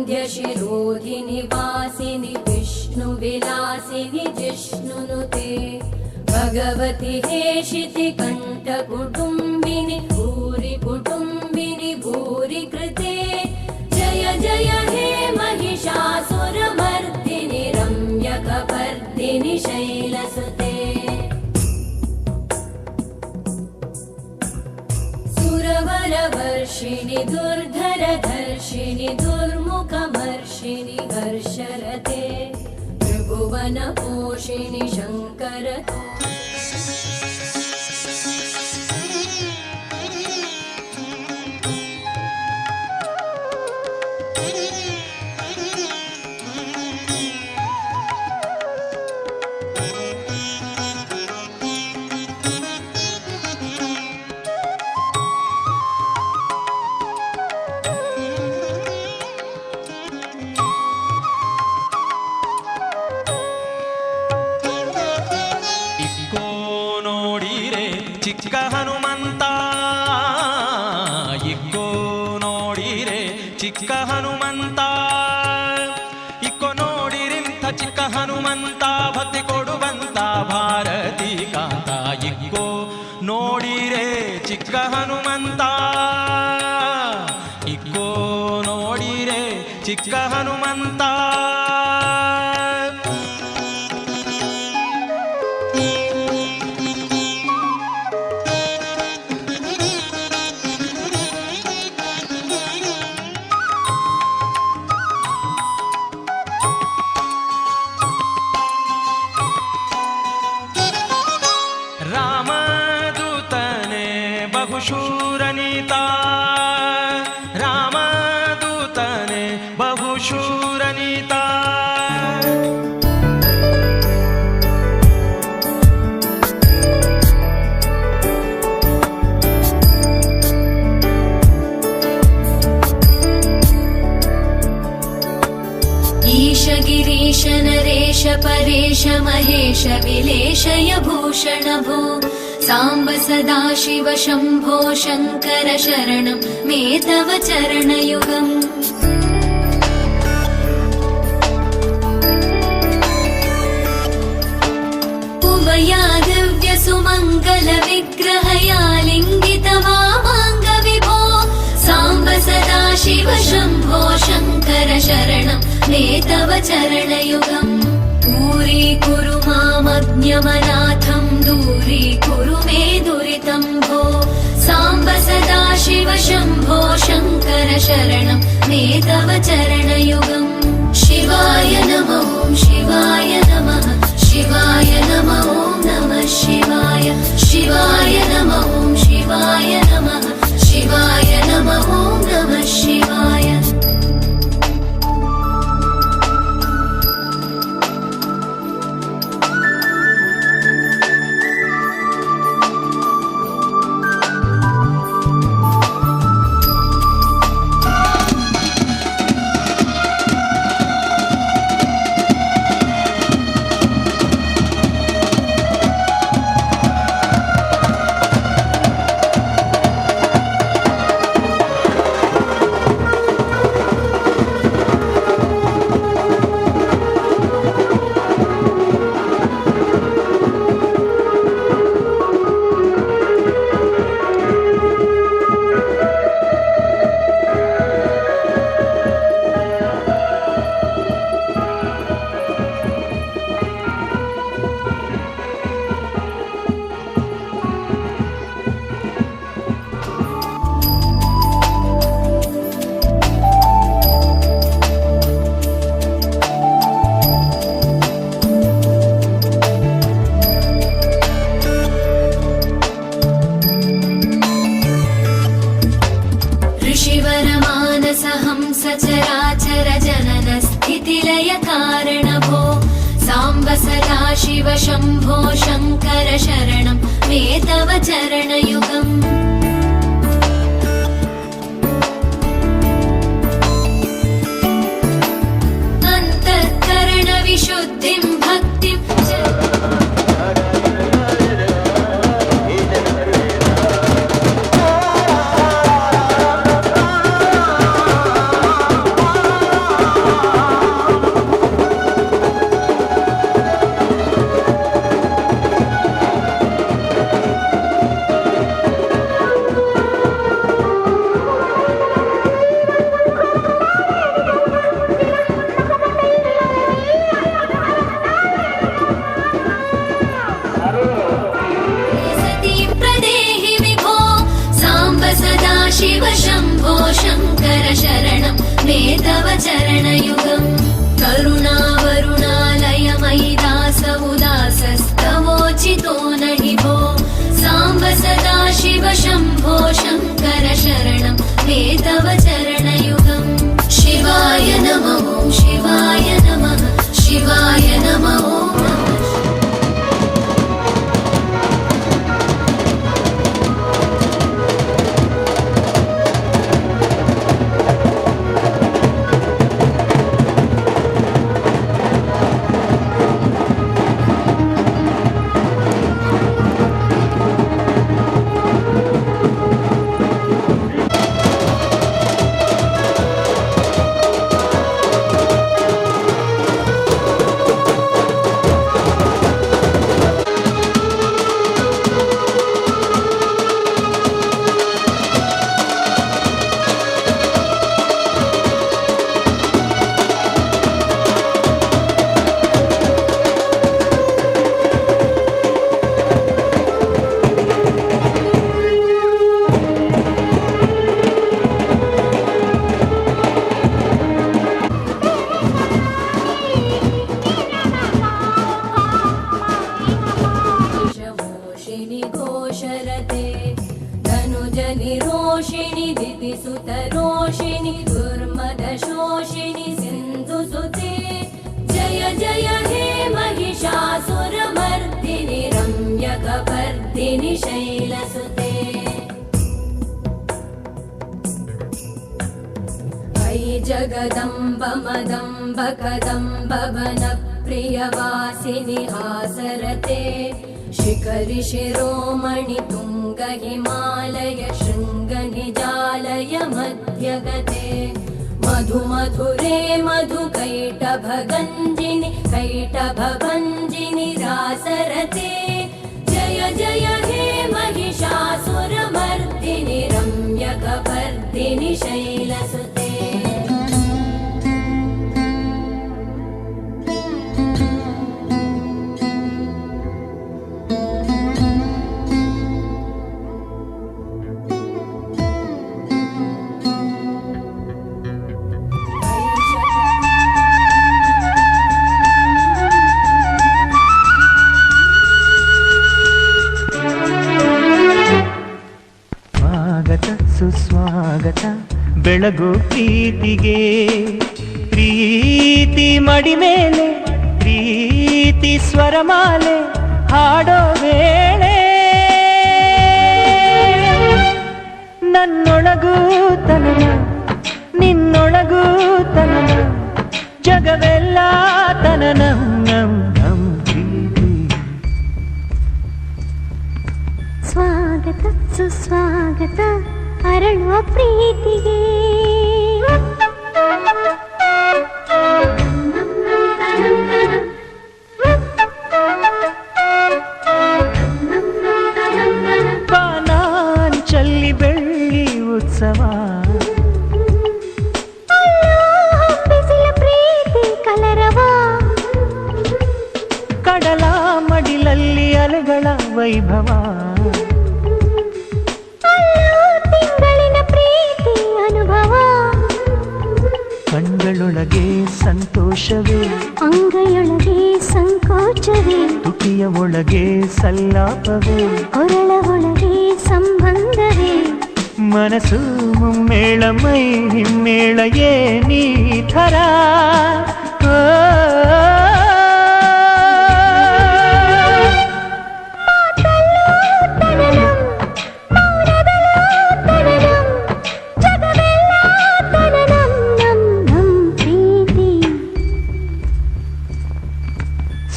श्रीवरविन्द्यशिरोधिनि वासिनि विष्णुविलासिनि जिष्णुनुते भगवति हेशिति कण्ठकुटुम्बिनि भूरि कुटुम्बिनि भूरि कृते जय जय हे महिषासुरमर्दिनि रम्यकपर्दिनि शैलसुते सुरवरवर्षिणि दुर्धरधर्षिणि दुर्मुखमर्षिणि हर्षरते त्रिभुवनपोषिणि शङ्करतो ಚಿಕ್ಕ ಹನುಮಂತ ಇಕ್ಕೋ ನೋಡಿರೆ ಚಿಕ್ಕ ಹನುಮಂತ ಇಕ್ಕೋ ನೋಡಿರಿಂಥ ಚಿಕ್ಕ ಹನುಮಂತ ಭಕ್ತಿ ಕೊಡುವಂತ ಭಾರತಿ ಕಾಂತ ಇಕ್ಕೋ ನೋಡಿರೆ ಚಿಕ್ಕ ಹನುಮಂತ ಇಕ್ಕೋ ನೋಡಿರೆ ಚಿಕ್ಕ ಹನುಮಂತ ಶೂರನೀತಾ ರಾಮದೂತನೆ ಬಹುಶೂರನೀತಾ ಈಶ ಗಿರೀಶ ನರೇಶ ಪರೇಶ ಮಹೇಶ ವಿಲೇಶಯ ಭೂಷಣ ಭೋ साम्ब सदा शिव शम्भो शङ्कर शरणं मे तव चरणयुगम् उमया दिव्य सुमङ्गल विग्रहया लिङ्गित वामाङ्ग विभो साम्ब सदा शिव शम्भो शङ्कर शरणं मे तव चरणयुगम् दूरीकुरु मामज्ञमनाथं दूरीकुरु मे दुरितं भो साम्ब सदा शिव शम्भो शङ्कर शरणं मे तव चरणयुगम् शिवाय नमः शिवाय नमः शिवाय नमः नमः शिवाय शिवाय नमः शिवाय नमः शिवाय नमः नमः शिवाय शिव शम्भो शङ्कर शरणं मे तव चरणयुगम् अन्तःकरणविशुद्धिं भक्तिं जय हे महिषासुरमर्दिनि रम्यकपर्दिनि शैलसुते अयि जगदम्ब मदम्ब कदम्ब वनप्रियवासिनि हासरते शिखरि शिरोमणि तुङ्ग हिमालय शृङ्ग निजालय मध्यगते मधु मधुरे मधु कैटभगञ्जिनि कैटभभञ्जिनि रासरते जय जय हे महिषासुरमर्दिनि रम्यकपर्दिनि शैलसुते ಸುಸ್ವಾಗತ ಬೆಳಗು ಪ್ರೀತಿಗೆ ಪ್ರೀತಿ ಮಡಿ ಮೇಲೆ ಪ್ರೀತಿ ಸ್ವರಮಾಲೆ ಹಾಡೋ ವೇಳೆ ನನ್ನೊಳಗೂ ತನನ ನಿನ್ನೊಳಗೂ ತನನ ಜಗವೆಲ್ಲ ತನನ ಸ್ವಾಗತ ಸುಸ್ವಾಗತ ಅರಳುವ ಪ್ರೀತಿಗೆ ಬಾನಾಂಚಲ್ಲಿ ಬೆಳ್ಳಿ ಉತ್ಸವ ಬಿಸಿಲ ಪ್ರೀತಿ ಕಲರವ ಕಡಲ ಮಡಿಲಲ್ಲಿ ಅಲೆಗಳ ವೈಭವ ಕಣ್ಗಳೊಳಗೆ ಸಂತೋಷವೇ ಅಂಗೈಯೊಳಗೆ ಸಂಕೋಚವೇ ತುಟಿಯ ಒಳಗೆ ಸಲ್ಲಾಪವೇ ಕೊರಳ ಒಳಗೆ ಸಂಬಂಧವೇ ಮನಸ್ಸು ಮುಮ್ಮೇಳ ಮೈ ಹಿಮ್ಮೇಳ ಏನಿ ಥರ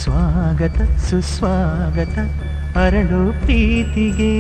ಸ್ವಾಗತ ಸುಸ್ವಾಗತ ಅರಳು ಪ್ರೀತಿಗೆ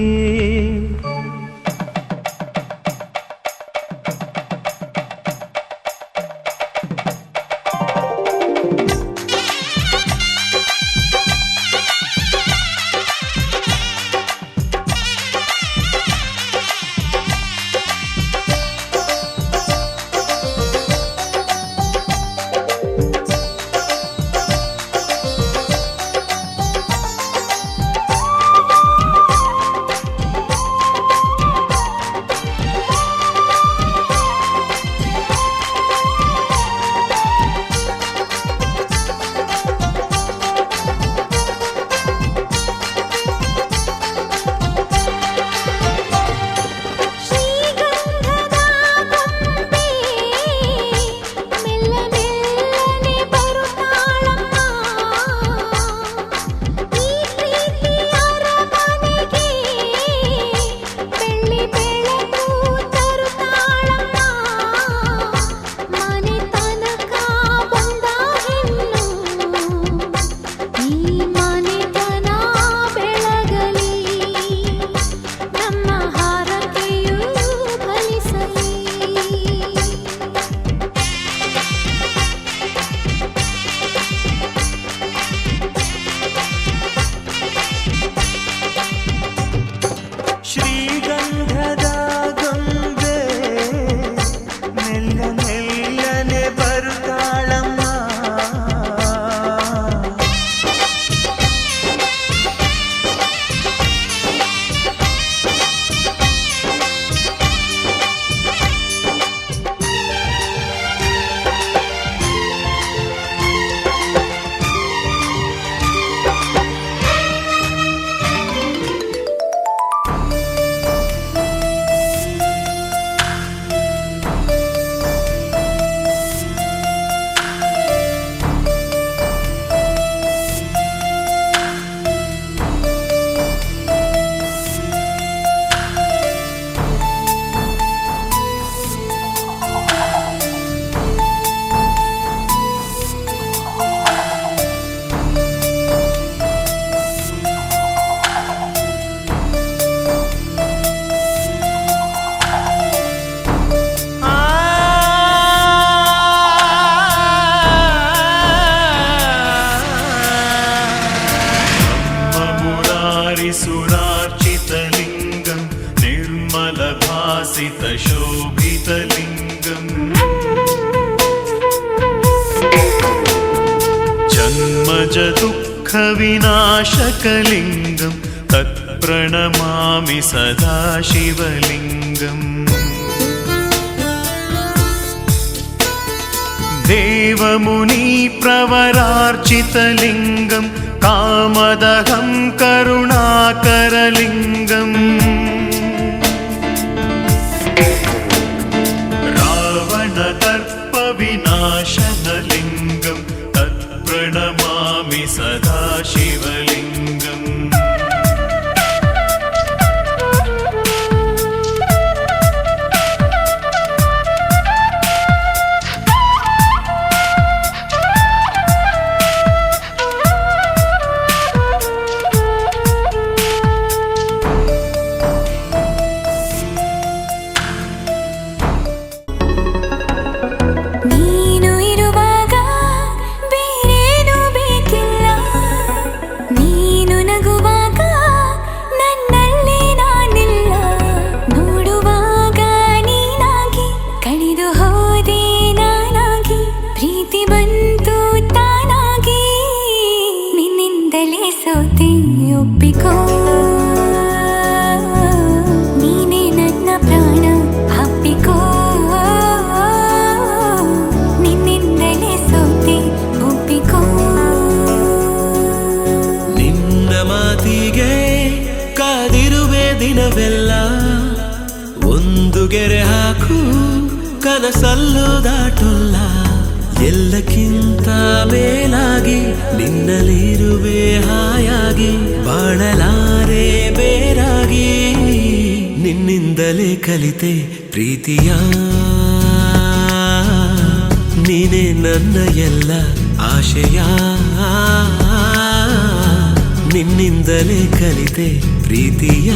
दुःखविनाशकलिङ्गं तत्प्रणमामि सदा शिवलिङ्गम् देवमुनिप्रवरार्चितलिङ्गं कामदहं करुणाकरलिङ्गम् रावणदर्पविनाशनलिङ्गं तत्प्रणमामि सदा शिवलिङ्गम् ಕನಸಲ್ಲೂ ದಾಟೊಲ್ಲ ಎಲ್ಲಕ್ಕಿಂತ ಮೇಲಾಗಿ ನಿನ್ನಲಿರುವೆ ಹಾಯಾಗಿ ಬಾಳಲಾರೆ ಬೇರಾಗಿ ನಿನ್ನಿಂದಲೇ ಕಲಿತೆ ಪ್ರೀತಿಯ ನೀನೇ ನನ್ನ ಎಲ್ಲ ಆಶಯ ನಿನ್ನಿಂದಲೇ ಕಲಿತೆ ಪ್ರೀತಿಯ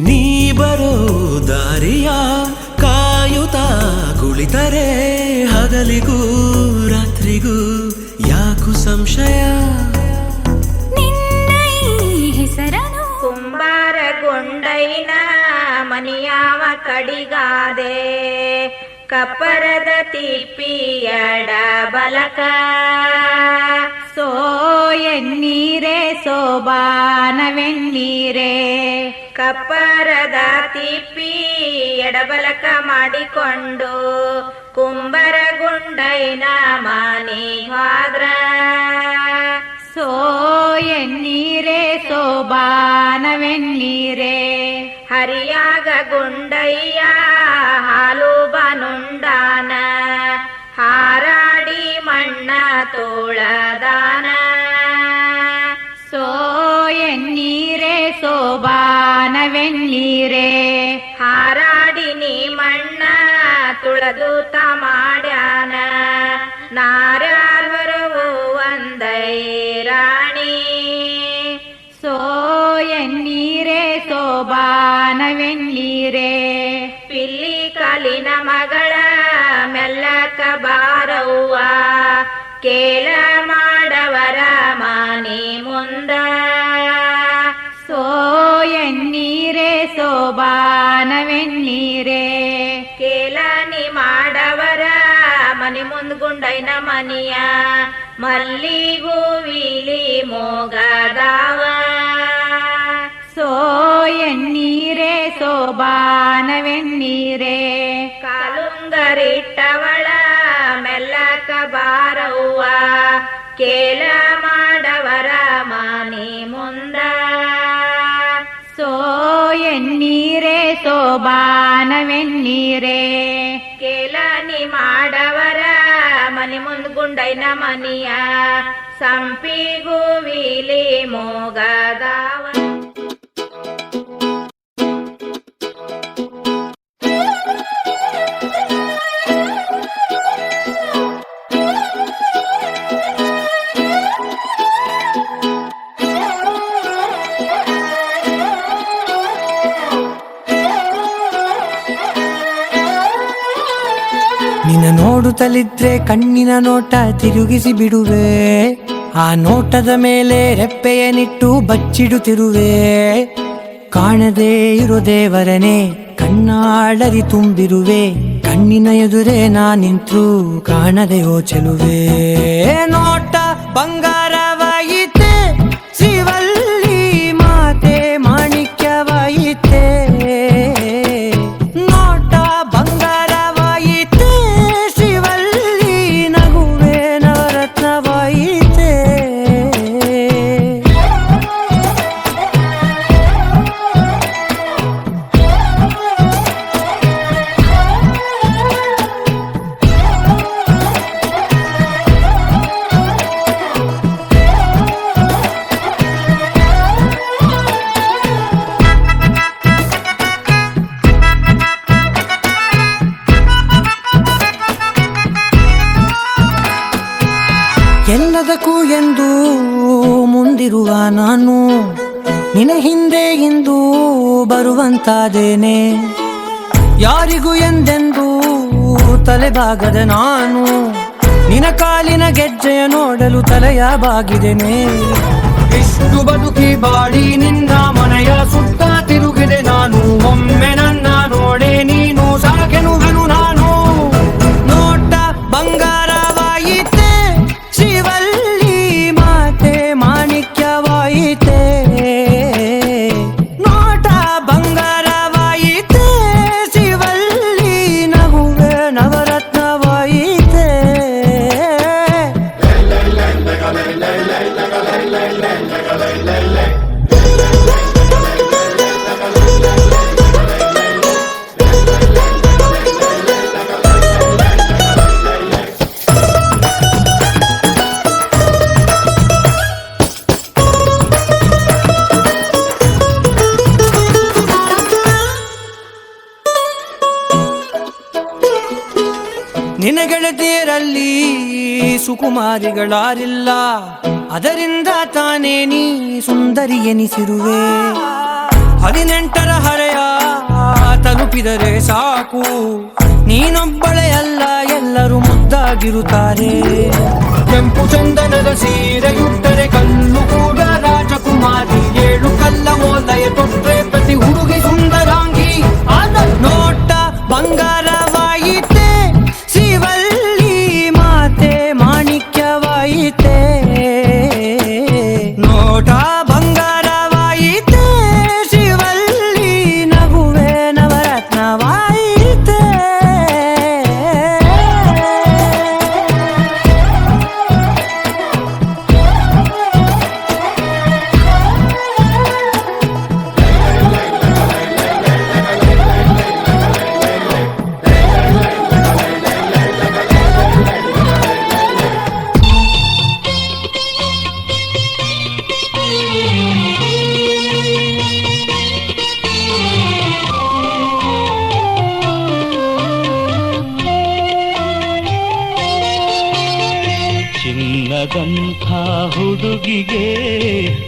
ನೀ ಬರೋ ದಾರಿಯ ಕಾಯುತ್ತಾ ಕುಳಿತರೆ ಹಗಲಿಗೂ ರಾತ್ರಿಗೂ ಯಾಕು ಸಂಶಯ ನಿನ್ನ ಹೆಸರನು ಕುಂಬಾರಗೊಂಡೈನ ಮನಿಯಾವ ಕಡಿಗಾದೆ ಕಪ್ಪರದ ತಿಪ್ಪಿಯಡ ಬಲಕ ಸೋ ಎನ್ನೀರೆ ಸೋಬಾನವೆನ್ನೀರೆ ಕಪ್ಪರದ ತಿಪ್ಪಿ ಎಡಬಲಕ ಮಾಡಿಕೊಂಡು ಕುಂಬರಗುಂಡೈನ ಮನಿ ಹೋದ್ರ ಸೋ ಎನ್ನೀರೆ ಸೋಬಾನವೆನ್ನೀರೆ ಹರಿಯಾಗ ಗುಂಡಯ್ಯ ಹಾಲು ಬನುಂಡಾನ ಹಾರಾಡಿ ಮಣ್ಣ ತೋಳದಾನ ಸೋ ಎನ್ನೀರೆ ಸೋಬಾನವೆನ್ನೀರೆ ಹಾರಾಡಿ ನೀ ಮಣ್ಣ ತುಳದೂತ ಮಾಡ್ಯಾನ ನಾರ್ಯಾರ್ವರವು ಒಂದೈ ರಾಣಿ ಸೋ ಎನ್ನೀರೆ ಸೋಬಾನವೆನ್ನೀರೆ ಪಿಲ್ಲಿ ಕಾಲಿನ ಮಗಳ ಮೆಲ್ಲಕ ಬಾರವ್ವ ಕೇಳ ಮಾಡವರ ಮಾನಿ ಮುಂದ ಸೋ ಎನ್ನೀರೆ ಸೋಬಾನವೆನ್ನೀರೆ ಕೇಳನಿ ಮಾಡವರ ಮನಿ ಮುಂದ್ಗುಂಡೈನ ಮನಿಯ ಮಲ್ಲಿಗೂ ವಿಲಿ ಮೋಗದಾವ ಸೋ ಎನ್ನೀರೆ ಸೋಬಾನವೆನ್ನೀರೆ ಕಾಲುಂಗರಿಟ್ಟವಳ ಮೆಲ್ಲಕ ಬಾರವ್ವ ಕೇಳ ಮಾಡವರ ಮಾನಿ ಮುಂದ ಸೋ ಎನ್ನೀರೆ ಸೋಬಾನವೆನ್ನೀರೆ ಕೇಳನಿ ಮಾಡವರ ಮನಿ ಮುಂದ್ ಗುಂಡೈನ ಮನಿಯ ಸಂಪಿಗೂ ವಿಲಿ ಮೋಗದಾವ ನಿನ್ನ ನೋಡುತ್ತಲಿದ್ರೆ ಕಣ್ಣಿನ ನೋಟ ತಿರುಗಿಸಿ ಬಿಡುವೆ, ಆ ನೋಟದ ಮೇಲೆ ರೆಪ್ಪೆಯನಿಟ್ಟು ಬಚ್ಚಿಡುತ್ತಿರುವೆ. ಕಾಣದೇ ಇರೋ ದೇವರನೆ ಕಣ್ಣಾಳರಿ ತುಂಬಿರುವೆ, ಕಣ್ಣಿನ ಎದುರೇ ನಾ ನಿಂತ್ರು ಕಾಣದೆ ಯೋಚಲುವೆ. ನೋಟ ಬಂಗಾರವಾಯಿತೆ ಶಿವಲ್ಲಿ ಮಾತೆ ಮಾಣಿಕ್ಯವಾಯಿತೆ, ನೋಟ ಬಂಗಾರವಾಯಿತೆ ಶಿವಲ್ಲಿ ನಗುವೆ ನವರತ್ನವಾಯಿತೆ. ಎಲ್ಲದಕ್ಕೂ ಎಂದು ಮುಂದಿರುವ ನಾನು ನಿನ ಹಿಂದೆ ಇಂದು ಬರುವಂತಾದೇನೆ, ಯಾರಿಗೂ ಎಂದೆಂದು ತಲೆಬಾಗದ ನಾನು ನಿನ ಕಾಲಿನ ಗೆಜ್ಜೆಯ ನೋಡಲು ತಲೆಯ ಬಾಗಿದೆನೆ. ಇಷ್ಟು ಬದುಕಿ ಬಾಡಿ ನಿನ್ನ ಮನೆಯ ಸುತ್ತ ತಿರುಗಿದೆ ನಾನು, ಒಮ್ಮೆ ನನ್ನ ನೋಡೆ ನೀನು ಸಾಕೆನುವೆನು ನಾನು. ನೋಟ ಬಂಗಾರವಾಯಿತೆ ಶಿವಲ್ಲಿ ಮಾತೆ ಮಾಣಿಕ್ಯವಾಯಿತೆ, ನೋಟ ಬಂಗಾರವಾಯಿತೆ ಶಿವಲ್ಲಿ ನಗುವೆ ನವರತ್ನವಾಯಿತೆ. ನಿನ್ನ ಗೆಳತಿಯರಲ್ಲಿ ಸುಕುಮಾರಿಗಳಾರಿಲ್ಲ, ಅದರಿಂದ ತಾನೇ ನೀ ಸುಂದರಿ ಎನಿಸಿರುವೆ. 18ರ ಹರೆಯ ತಲುಪಿದರೆ ಸಾಕು, ನೀನೊಬ್ಬಳೇ ಅಲ್ಲ ಎಲ್ಲರೂ ಮುದ್ದಾಗಿರುತ್ತಾರೆ. ಕೆಂಪು ಚಂದನದ ಸೀರೆಯುಟ್ಟರೆ ಕಲ್ಲು ಕೂಡ ರಾಜಕುಮಾರಿ, 7 ಕಲ್ಲ ಮೋದಯ ತೊಟ್ಟರೆ ಪ್ರತಿ ಹುಡುಗಿ ಸುಂದರಾಂಗಿ. ನೋಟ ಬಂಗಾರವಾಯಿತೆ ಶಿವಲ್ಲಿ ಮಾತೆ ಮಾಣಿಕ್ಯವಾಯಿತೆ, ನೋಟ ಬಂಗಾರವಾಯಿತೆ ಶಿವಲ್ಲಿ ನಗುವೆ ನವರತ್ನವಾಯಿತೆ. ಚಿನ್ನದಂಥ ಹುಡುಗಿಗೆ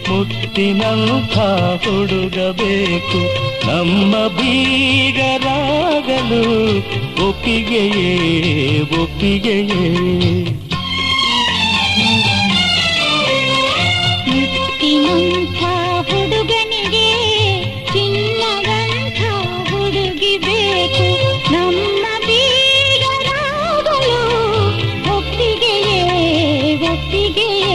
ಮುತ್ತಿನಂಥ ಹುಡುಗ ಬೇಕು, ನಮ್ಮ ಬೀಗರಾಗಲು ಒಪ್ಪಿಗೆಯೇ ಒಪ್ಪಿಗೆಯೇ. ಮುತ್ತಿನಂಥ ಹುಡುಗನಿಗೆ ಚಿನ್ನದಂಥ ಹುಡುಗಿ ಬೇಕು, ನಮ್ಮ ಬೀಗರಾಗಲು ಒಪ್ಪಿಗೆಯೇ ಒಪ್ಪಿಗೆಯೇ.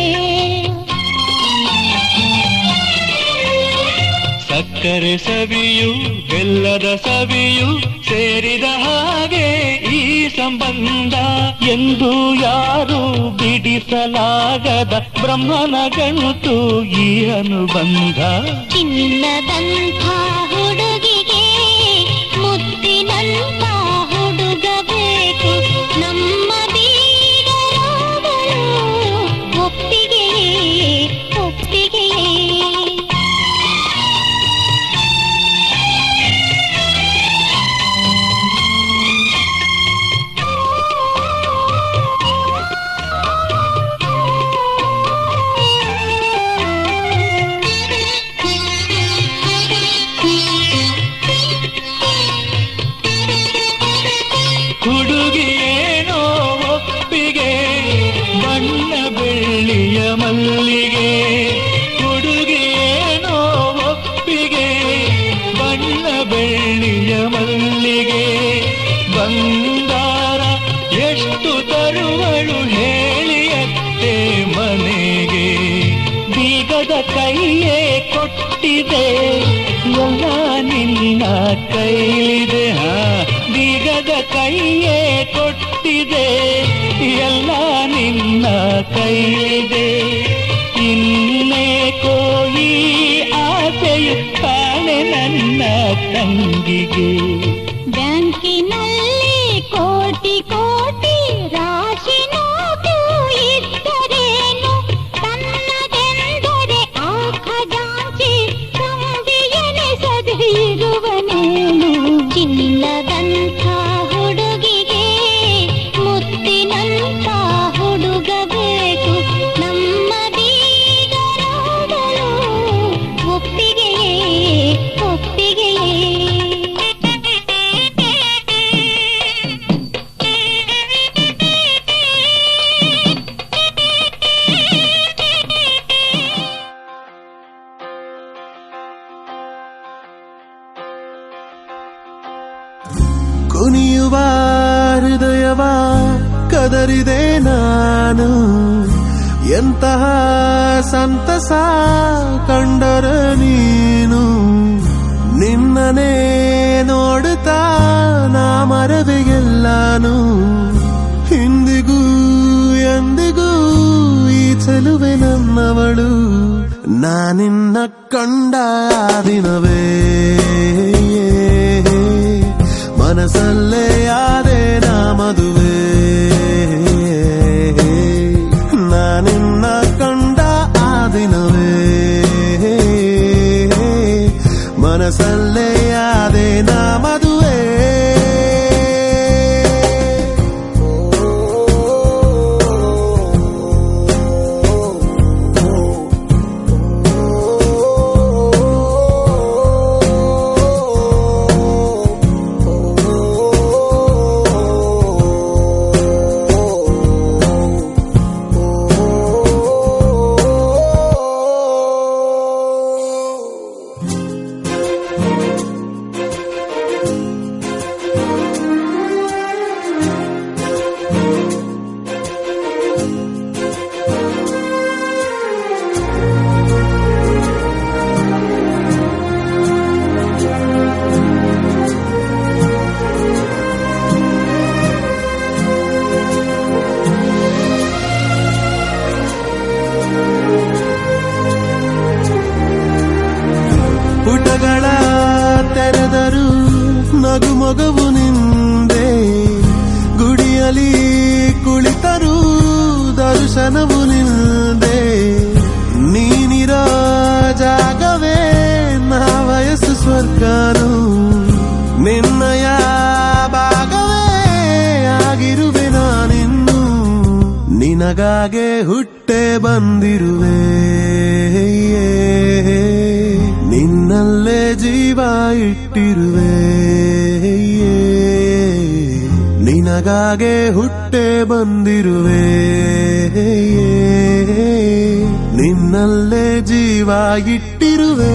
ಸಕ್ಕರೆ ಸವಿಯು ಬೆಲ್ಲದ ಸವಿಯು ಸೇರಿದ ಹಾಗೆ ಈ ಸಂಬಂಧ, ಎಂದು ಯಾರು ಬಿಡಿಸಲಾಗದ ಬ್ರಹ್ಮನ ಗಂಟು ಈ ಅನುಬಂಧ. ಚಿನ್ನದಂಥ ಹುಡುಗಿಗೆ ಮುತ್ತಿನಂಥ ಹುಡುಗ ಬೇಕು, ನಮ್ಮ ಬೀಗರಾಗಲು ಕೈಲಿದೆ ಬೀಗದ ಕೈಯೇ ಕೊಟ್ಟಿದೆ ಎಲ್ಲ ನಿನ್ನ ಕೈಲಿದೆ ಇನ್ನೇಕೋ ಈ ಆಸೆಯು ಕಾಣೆ ನನ್ನ ತಂಗಿಗೆ ಬ್ಯಾಂಕಿನಲ್ಲಿ ಕೋಟಿ ಕೋಟಿ ರಾಶಿ ನೋಟು ಇದ್ದರೇನು ತನ್ನದೆಂದರೆ ಆ ಖಜಾಂಚಿ ಕಂಬಿಯೆನಿಸದೆ ಇರುವನೇನು ಚಿನ್ನದಂಥ ಹುಡುಗಿಗೆ ಮುತ್ತಿನಂಥ ಹುಡುಗ ಬೇಕು ನಮ್ಮ ಬೀಗರಾಡಲು ಒಪ್ಪಿಗೆಯೇ ಒಪ್ಪಿಗೆಯೇ ಕುಣಿಯುವ ಹೃದಯವ ಕದರಿದೆ ನಾನು ಎಂತಹ ಸಂತಸ ಕಂಡರ ನೀನು ನಿನ್ನನೇ ನೋಡುತ್ತಾ ನಾ ಮರವೆಗೆಲ್ಲಾನು ಇಂದಿಗೂ ಎಂದಿಗೂ ಈ ಚೆಲುವೆ ನನ್ನವಳು ನಾನಿನ್ನ ಕಂಡ ದಿನವೇ ಮನಸ್ಸಲ್ಲೇ ಆದೆ ನಾ ಮದುವೆ ನಾನಿನ್ನ ಕಂಡ ಆ ದಿನವೇ ಮನಸ್ಸಲ್ಲೇ ಆದೆ ನಾ ಮದುವೆ ಪುಟಗಳ ತೆರೆದರು ನಗು ಮಗವು ನಿಂದೆ ಗುಡಿಯಲಿ ಕುಳಿತರು ದರ್ಶನವು ನಿಂದೆ ನೀನಿರೋ ಜಾಗವೇ ನಾ ವಯಸ್ಸು ಸ್ವರ್ಗನು ನಿನ್ನಯ ಭಾಗವೇ ಆಗಿರುವೆ ನಾನಿನ್ನು ನಿನಗಾಗೆ ಹುಟ್ಟೆ ಬಂದಿರುವೆ ನಿನ್ನಲ್ಲೇ ಜೀವ ಇಟ್ಟಿರುವೆ ನಿನಗಾಗೆ ಹುಟ್ಟೆ ಬಂದಿರುವೆ ನಿನ್ನಲ್ಲೇ ಜೀವ ಇಟ್ಟಿರುವೆ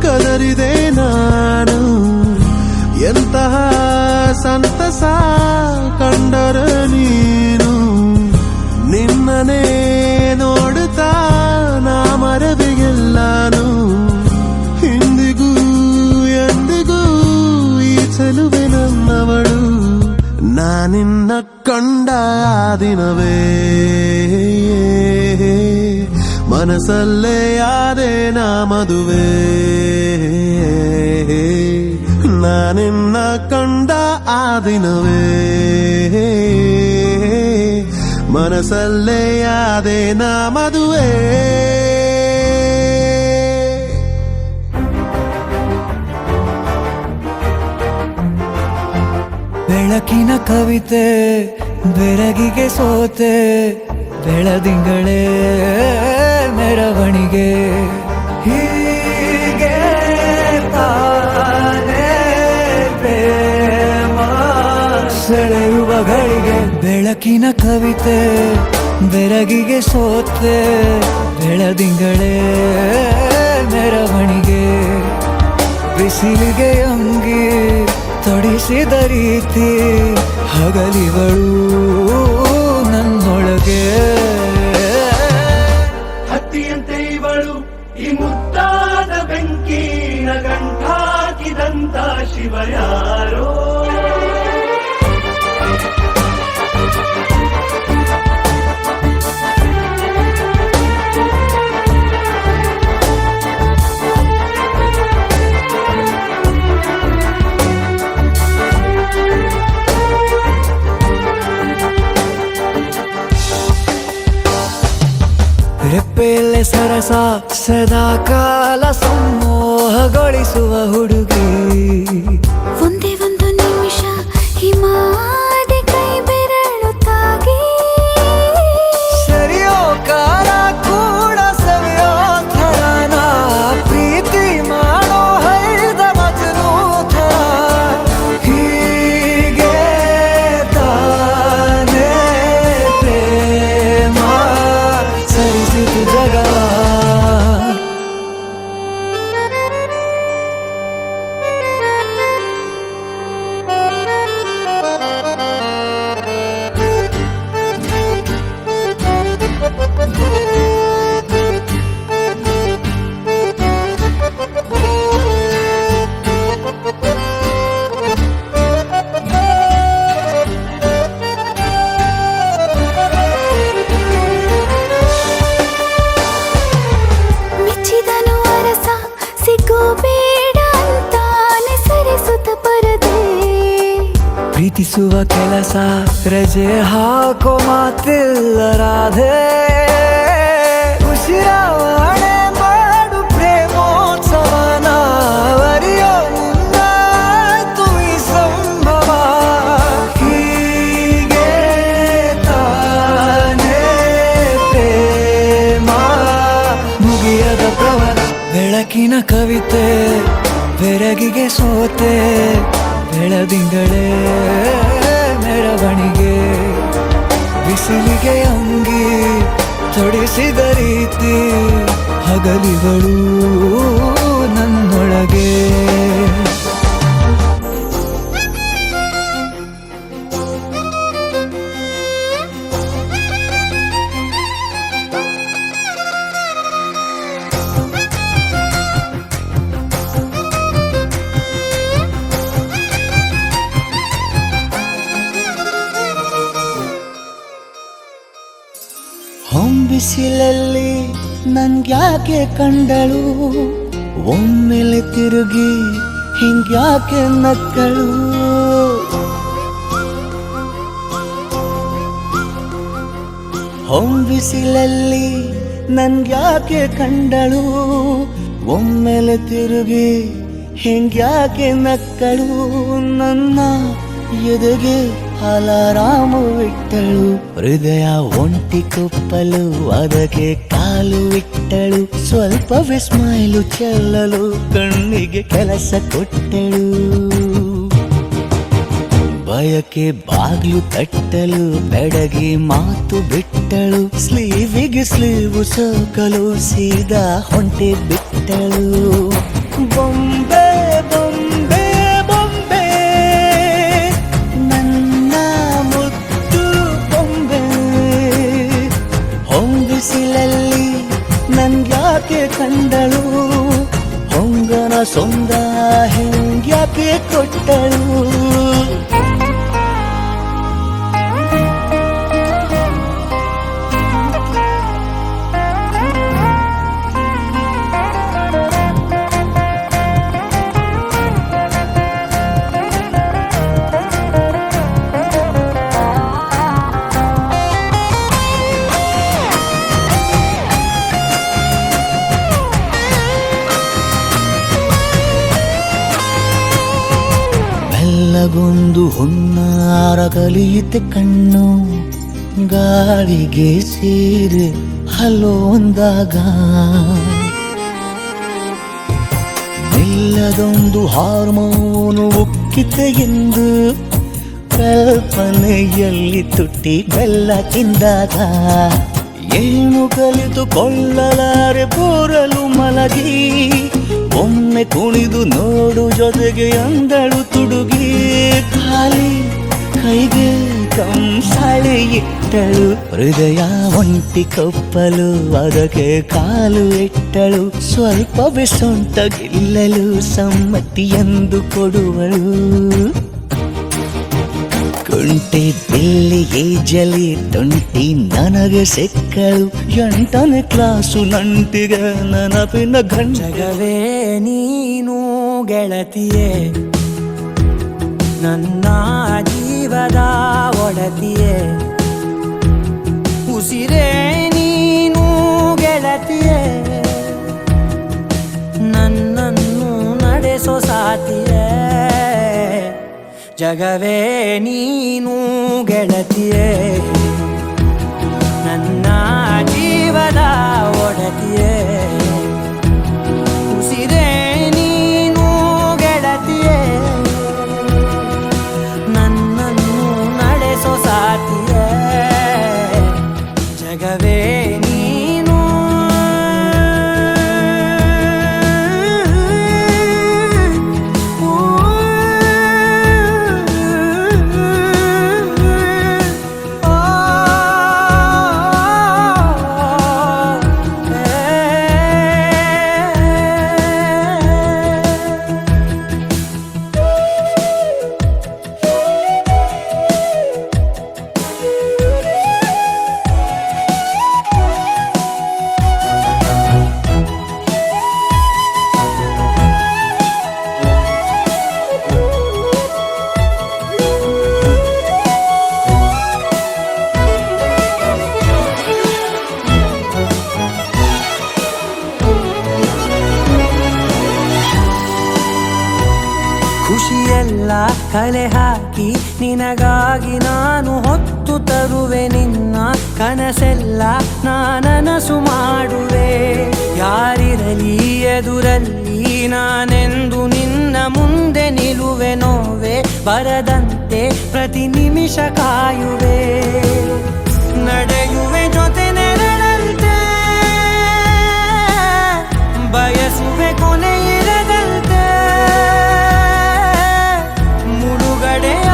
ಕದರಿದೆ ನಾನು ಎಂತಹ ಸಂತಸ ಕಂಡರ ನೀನು ನಿನ್ನನೇ ನೋಡುತ್ತಾ ನಾ ಮರವೆಗೆಲ್ಲಾನು ಇಂದಿಗೂ ಎಂದಿಗೂ ಈ ಚೆಲುವೆ ನನ್ನವಳು ನಾನಿನ್ನ ಕಂಡ ದಿನವೇ ಮನಸ್ಸಲ್ಲೇ ಆದೆ ನಾ ಮದುವೆ ನಾನಿನ್ನ ಕಂಡ ಆ ದಿನವೇ ಮನಸಲ್ಲೇ ಯಾದೆ ನಾ ಮದುವೆ. ಬೆಳಕಿನ ಕವಿತೆ ಬೆರಗಿಗೆ ಸೋತೆ, ಬೆಳದಿಂಗಳೇ ಮೆರವಣಿಗೆ. ಹೀಗೆ ತಾನೇ ಪ್ರೇಮ ಸೆಳೆಯುವ ಗಳಿಗೆ. ಬೆಳಕಿನ ಕವಿತೆ ಬೆರಗಿಗೆ ಸೋತೆ, ಬೆಳದಿಂಗಳೇ ಮೆರವಣಿಗೆ. ಬಿಸಿಲಿಗೆ ಅಂಗಿ ತೊಡಿಸಿದ ರೀತಿ ಹಗಲಿಗಳು ನನ್ನೊಳಗೆ. ಹತ್ತಿಯಂತೆ ಇವಳು ಈ ಮುದ್ದಾದ ಬೆಂಕಿನ ಗಂಟಾಕಿದಂತ ಶಿವ ಯಾರೋ. ರೆಪ್ಪೆಯಲ್ಲೇ ಸರಸ ಸದಾ ಕಾಲ ಸಂಮೋಹಗೊಳಿಸುವ ಹುಡುಗಿ. ಒಂದೇ ಒಂದು ನಿಮಿಷ ಹಿಮಾದೆ ಕೈ ಬೆರಳು ತಾಗಿ. ಸರಿಯೋ ಕಾಲ ಕೂಡ ಸವಿಯೋ ಥರನ, ಪ್ರೀತಿ ಮಾಡೋ ಹೈದ ಮಜನು ಥರ. ಹೀಗೆ ತಾನೇ ಪ್ರೇಮ ಸರಿಸಿತು ಜಗ. ಮೆಚ್ಚಿದನು ಅರಸ ಸಿಗೋ ಬೇಡ ಅಂತಾನೆ ಸರಿಸುತ್ತ ಪರದೆ. ಪ್ರೀತಿಸುವ ಕೆಲಸ ರಜೆ ಹಾಕೋ ಮಾತಿಲ್ಲ ರಾಧೆ. ಉಸಿರಾವಣೆ ಮಾಡು ಪ್ರೇಮೋತ್ಸವನ, ವರಿಯೋ ಮುಂದಾಯ್ತು ಈ ಸಂಭವ. ಹೀಗೆ ತಾನೇ ಪ್ರೇಮ ಮುಗಿಯದ ಪ್ರವರ. ಬೆಳಕಿನ ಕವಿತೆ ಬೆರಗಿಗೆ ಸೋತೆ, ಬೆಳದಿಂಗಳೇ ಮೆರವಣಿಗೆ. ಬಿಸಿಲಿಗೆ ಅಂಗಿ ತೊಡಿಸಿದ ರೀತಿ ಹಗಲಿಗಳು ನನ್ನೊಳಗೆ. ಹೊಂಬಿಸಿಲಲ್ಲಿ ನನ್ಗ್ಯಾಕೆ ಕಂಡಳು, ಒಮ್ಮೆಲೆ ತಿರುಗಿ ಹಿಂಗ್ಯಾಕೆ ನಕ್ಕಳು. ಹೊಂಬಿಸಿಲಲ್ಲಿ ನನ್ಗ್ಯಾಕೆ ಕಂಡಳು, ಒಮ್ಮೆಲೆ ತಿರುಗಿ ಹಿಂಗ್ಯಾಕೆ ನಕ್ಕಳು. ನನ್ನ ಎದೆಗೆ ಅಲಾರಾಮು ಇಟ್ಟಳು, ಹೃದಯ ಒಂಟಿ ಕುಪ್ಪಲು ಅದಕ್ಕೆ ಕಾಲು ಇಟ್ಟಳು. ಸ್ವಲ್ಪ ಸ್ಮೈಲು ಚೆಲ್ಲಲು ಕಣ್ಣಿಗೆ ಕೆಲಸ ಕೊಟ್ಟಳು. ಬಯಕೆ ಬಾಗ್ಲು ತಟ್ಟಲು ಬೆಡಗಿ ಮಾತು ಬಿಟ್ಟಳು. ಸ್ಲೀವಿಗೆ ಸ್ಲೀವು ಸೋಕಲು ಸೀದಾ ಹೊಂಟೆ ಬಿಟ್ಟಳು. ಬೊಂಬೆ ಬೊಂಬೆ ಬೊಂಬೆ ನನ್ನ ಮುದ್ದು ಬೊಂಬೆ. ಹೊಂಬಿಸಿಲಲ್ಲಿ ನನ್ಗ್ಯಾಕೆ ಕಂಡಳು, ಹೊಂಗನ ಸೊಂದ ಹೆಂಗ್ಯಾಕೆ ಕೊಟ್ಟಳು. ಮೆಲ್ಲಗೊಂದು ಹುನ್ನಾರ ಕಲಿಯುತ್ತೆ ಕಣ್ಣು, ಗಾಳಿಗೆ ಸೇರಿ ಹಲೋ ಅಂದಾಗ ಮೆಲ್ಲದೊಂದು ಹಾರ್ಮೋನು ಉಕ್ಕಿತೆ ಎಂದು ಕಲ್ಪನೆಯಲ್ಲಿ ತುಟ್ಟಿ ಬೆಲ್ಲ ತಿಂದಾಗ ಏನು ಕಲಿತುಕೊಳ್ಳಲಾರೆ ಬೋರಲು ಮಲಗಿ ಒಮ್ಮೆ ಕುಣಿದು ನೋಡು ಜೊತೆಗೆ ಅಂದಳು ತುಡುಗಿ ಖಾಲಿ ಕೈಗೆ ಕಂಸಾಳೆ ಇಟ್ಟಳು ಹೃದಯ ಒಂಟಿ ಕಪ್ಪಲು ಅದಕ್ಕೆ ಕಾಲು ಇಟ್ಟಳು ಸ್ವಲ್ಪವೇ ಸೊಂಟ ಗೆಲ್ಲಲು ಸಮ್ಮತಿ ಎಂದು ಕೊಡುವಳು ಕುಂಟೆ ಬಿಲ್ಲಿಗೆ ಜಲಿ ತುಂಟಿ ನನಗೆ ಸಿಕ್ಕಳು 8ನೇ ಕ್ಲಾಸು ನಂಟಿಗೆ ನೆನಪಿನ ಗಂಟಗವೇ ನೀನು ಗೆಳತಿಯೇ ನನ್ನ ಜೀವದ ಒಡತಿಯೇ ಉಸಿರೇ ನೀನು ಗೆಳತಿಯೇ ನನ್ನನ್ನು ನಡೆಸೋ ಸಾತಿಯೇ ಜಗವೇ ನೀನು ಗೆಳತಿಯೇ ನನ್ನ ಜೀವದ ಒಡತಿಯೇ ಉಸಿರೇ ನೀನು ಗೆಳತಿಯೇ ನನ್ನನ್ನು ನಡೆಸೋ ಸಾತಿಯೇ ಜಗವೇ ನೀನು ಖುಷಿಯೆಲ್ಲ ಕಲೆ ಹಾಕಿ ನಿನಗಾಗಿ ನಾನು ಹೊತ್ತು ತರುವೆ ನಿನ್ನ ಕನಸೆಲ್ಲ ನಾನನಸು ಮಾಡುವೆ ಯಾರಿರಲಿ ಎದುರಲ್ಲಿ ನಾನೆಂದು ನಿನ್ನ ಮುಂದೆ ನಿಲ್ಲುವೆ ನೋವೆ ಬರದಂತೆ ಪ್ರತಿ ನಿಮಿಷ ಕಾಯುವೆ ನಡೆಯುವೆ ಜೊತೆ ನೆರಳಂತೆ ಬಯಸುವೆ ಕೊನೆ ಇರದಂತೆ ಮುಳುಗಡೆಯ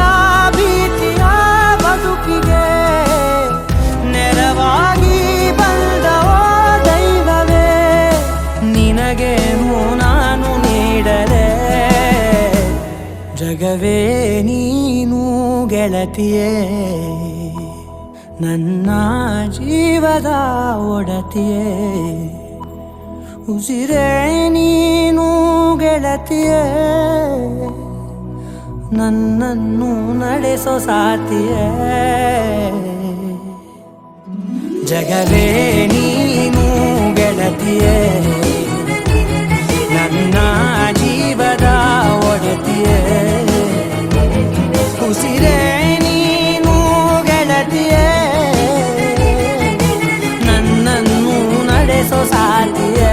ಭೀತಿಯ ಬದುಕಿಗೆ ನೆರವಾಗಿ ಬಂದವೋ ದೈವವೇ ನಿನಗೇನು ನಾನು ನೀಡಲೆ ಜಗವೇ ನೀನು ಗೆಳತಿಯೇ ನನ್ನ ಜೀವದ ಒಡತಿಯೇ ಉಸಿರೇ ನೀನು ಗೆಳತಿಯೇ ನನ್ನನ್ನು ನಡೆಸೋ ಸಾತಿಯೇ ಜಗವೇ ನೀನು ಗೆಳತಿಯೇ ನನ್ನ ಜೀವದ ಒಡತಿಯೇ ಉಸಿರೇ ನೀನು ಗೆಳತಿಯೇ ನನ್ನನ್ನು ನಡೆಸೋ ಸಾತಿಯೇ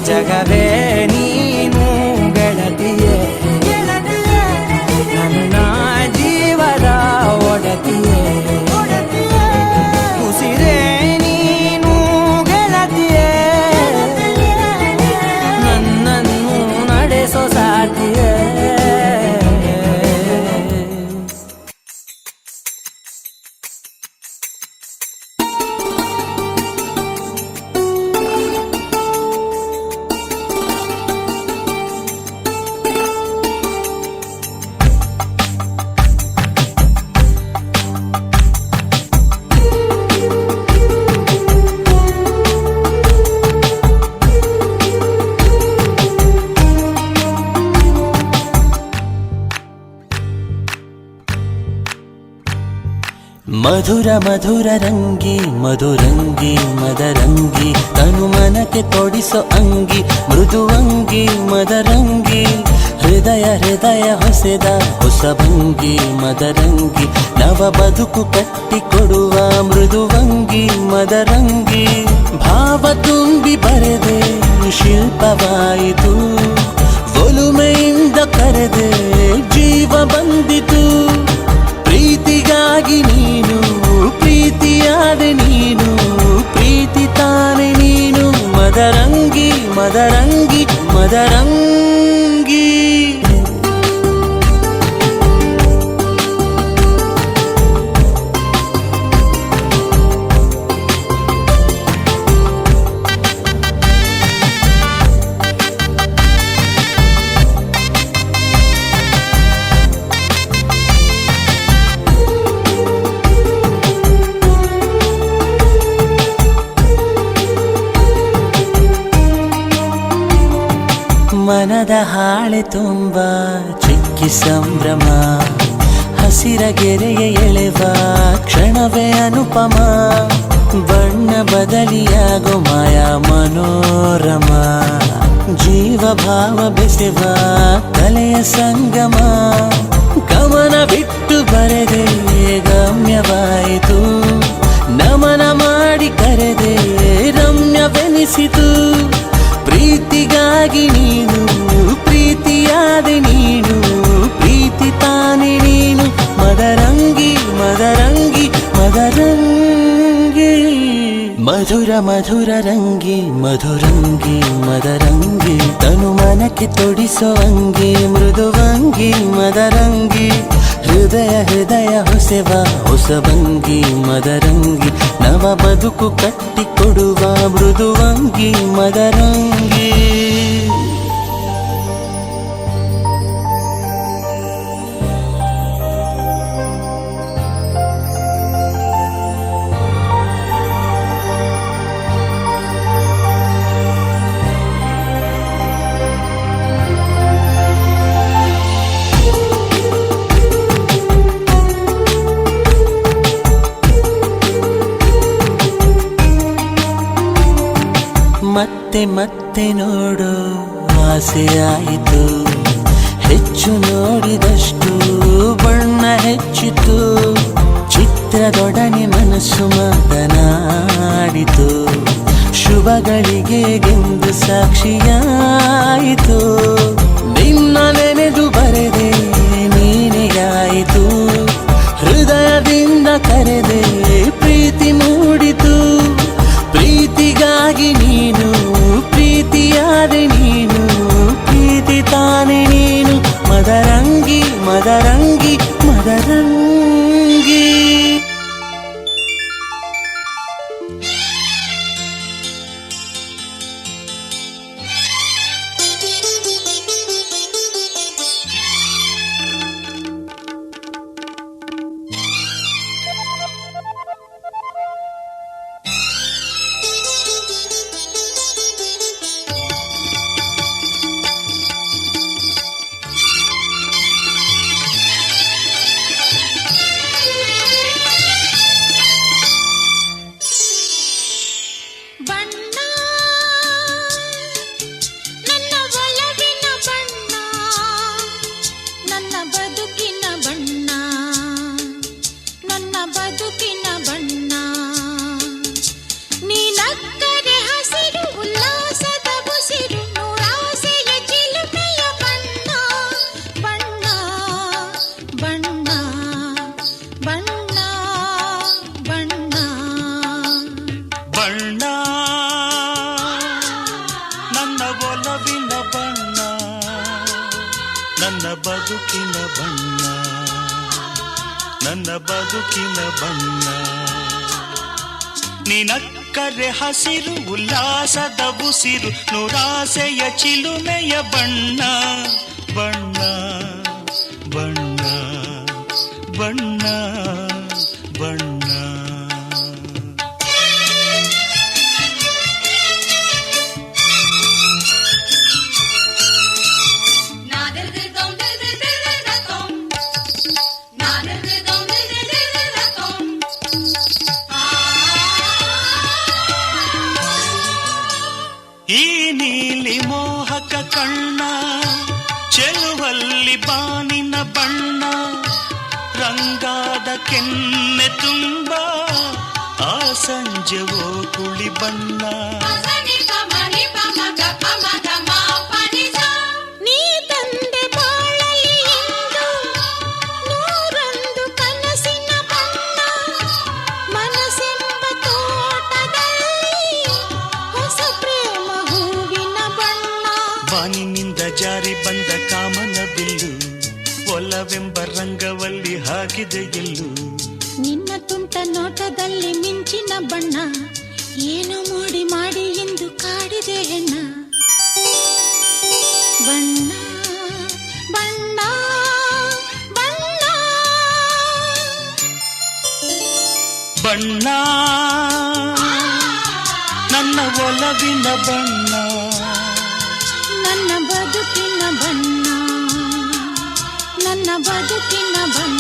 ಜಗವೇ ನೀನು ಗೆಳತಿಯೇ ನನ್ನ ಜೀವದ ಒಡತಿಯೇ ಉಸಿರೇ ನೀನು ಗೆಳತಿಯೇ ನನ್ನನ್ನು ನಡೆಸೋ ಸಾತಿಯೇ ಮಧುರ ಮಧುರ ರಂಗಿ ಮಧುರಂಗಿ ಮದರಂಗಿ ತನು ಮನಕ್ಕೆ ತೊಡಿಸೋ ಅಂಗಿ ಮೃದುವಂಗಿ ಮದರಂಗಿ ಹೃದಯ ಹೃದಯ ಹೃದಯ ಹೊಸೆದ ಹೊಸಭಂಗಿ ಮದರಂಗಿ ನವ ಬದುಕು ಕಟ್ಟಿಕೊಡುವ ಮೃದುವಂಗಿ ಮದರಂಗಿ ಭಾವ ತುಂಬಿ ಬರೆದೆ ಶಿಲ್ಪವಾಯಿತು ಒಲುಮೆಯಿಂದ ಕರೆದೆ ಜೀವ ಬಂದಿತು ಪ್ರೀತಿಗಾಗಿ ನೀನು ಪ್ರೀತಿಯಾದೆ ನೀನು ಪ್ರೀತಿ ತಾನೆ ನೀನು ಮದರಂಗಿ ಮದರಂಗಿ ಮದರಂಗಿ ಮನದ ಹಾಳೆ ತುಂಬ ಚಿಕ್ಕಿ ಸಂಭ್ರಮ ಹಸಿರ ಗೆರೆಯ ಎಳೆವ ಕ್ಷಣವೇ ಅನುಪಮ ಬಣ್ಣ ಬದಲಿಯಾಗೋ ಮಾಯಾ ಮನೋರಮ ಜೀವ ಭಾವ ಬೆಸೆವ ಕಲೆಯ ಸಂಗಮ ಗಮನ ಬಿಟ್ಟು ಬರೆದೆ ಗಮ್ಯವಾಯಿತು ನಮನ ಮಾಡಿ ಕರೆದೆ ರಮ್ಯವೆನಿಸಿತು ಪ್ರೀತಿಗಾಗಿ ನೀನು ಪ್ರೀತಿಯಾದೆ ನೀನು ಪ್ರೀತಿ ತಾನೆ ನೀನು ಮದರಂಗಿ ಮದರಂಗಿ ಮದರಂಗಿ ಮಧುರ ಮಧುರ ರಂಗಿ ಮಧುರಂಗಿ ಮದರಂಗಿ ತನು ಮನಕ್ಕೆ ತೊಡಿಸುವಂಗಿ ಮೃದುವಂಗಿ ಮದರಂಗಿ ಹೃದಯ ಹೃದಯ ಹೊಸೆವ ಹೊಸಭಂಗಿ ಮದರಂಗಿ ನವ ಬದುಕು ಕಟ್ಟಿಕೊಡುವ ಮೃದುವಂಗಿ ಮದರಂಗಿ ಮತ್ತೆ ಮತ್ತೆ ನೋಡೋ ಆಸೆಯಾಯಿತು ಹೆಚ್ಚು ನೋಡಿದಷ್ಟು ಬಣ್ಣ ಹೆಚ್ಚಿತು ಚಿತ್ರದೊಡನೆ ಮನಸ್ಸು ಮಾತನಾಡಿತು ಶುಭಗಳಿಗೆ ಗೆಂದು ಸಾಕ್ಷಿಯಾಯಿತು ನಿನ್ನ ನೆನೆದು ಬರೆದೆ ನೀನೆಯಾಯಿತು ಹೃದಯದಿಂದ ಕರೆದೆ ಪ್ರೀತಿ ಮೂಡಿತು ಪ್ರೀತಿಗಾಗಿ ನೀನು ಪ್ರೀತಿಯಾದೆ ನೀನು ಪ್ರೀತಿ ತಾನೆ ನೀನು ಮದರಂಗಿ ಮದರಂಗಿ ಮದರಂಗಿ ಬದುಕಿನ ಬಣ್ಣ ನನ್ನ ಬದುಕಿನ ಬಣ್ಣ ನಿನಕ್ಕರೆ ಹಸಿರು ಉಲ್ಲಾಸದ ಉಸಿರು ನೂರಾಸೆಯ ಚಿಲುಮೆಯ ಬಣ್ಣ ಬಣ್ಣ ಬಣ್ಣ ಬಣ್ಣ ಬಣ್ಣ ಈ ನೀಲಿ ಮೋಹಕ ಕಣ್ಣ ಚೆಲುವ ಬಿಳಿ ಬಾನಿನ ಬಣ್ಣ ರಂಗಾದ ಕೆನ್ನೆ ತುಂಬ ಆ ಸಂಜೆವೋ ಕುಳಿ ಬಣ್ಣ ನೀ ತಂದೆ ಬಾಳಲಿ ಇಂದು ನೂರೊಂದು ಕನಸಿನ ಬಣ್ಣ ಮನಸ್ಸೆಂಬ ತೋಟದಲ್ಲಿ ಹೊಸ ಪ್ರೇಮ ಹೂವಿನ ಬಣ್ಣ ಬಾನಿನಿಂದ ಜಾರಿ ಬಂದ ಕಾಮನ ಬಿಲ್ಲು ಒಲವೆಂಬ ರಂಗವಲ್ಲಿ ಹಾಕಿದೆ ಎಲ್ಲೂ ನಿನ್ನ ತುಂಟ ನೋಟದಲ್ಲಿ ಮಿಂಚಿನ ಬಣ್ಣ ಏನು ಮೋಡಿ ಮಾಡಿ ಎಂದು ಕಾಡಿದೆ ಹೆಣ್ಣ ಬಣ್ಣ ಬಣ್ಣ ಬಣ್ಣ ಬಣ್ಣ ನನ್ನ ಒಲವಿನ ಬಣ್ಣ ನನ್ನ ಬದುಕಿನ ಬಣ್ಣ ನನ್ನ ಬದುಕಿನ ಬಣ್ಣ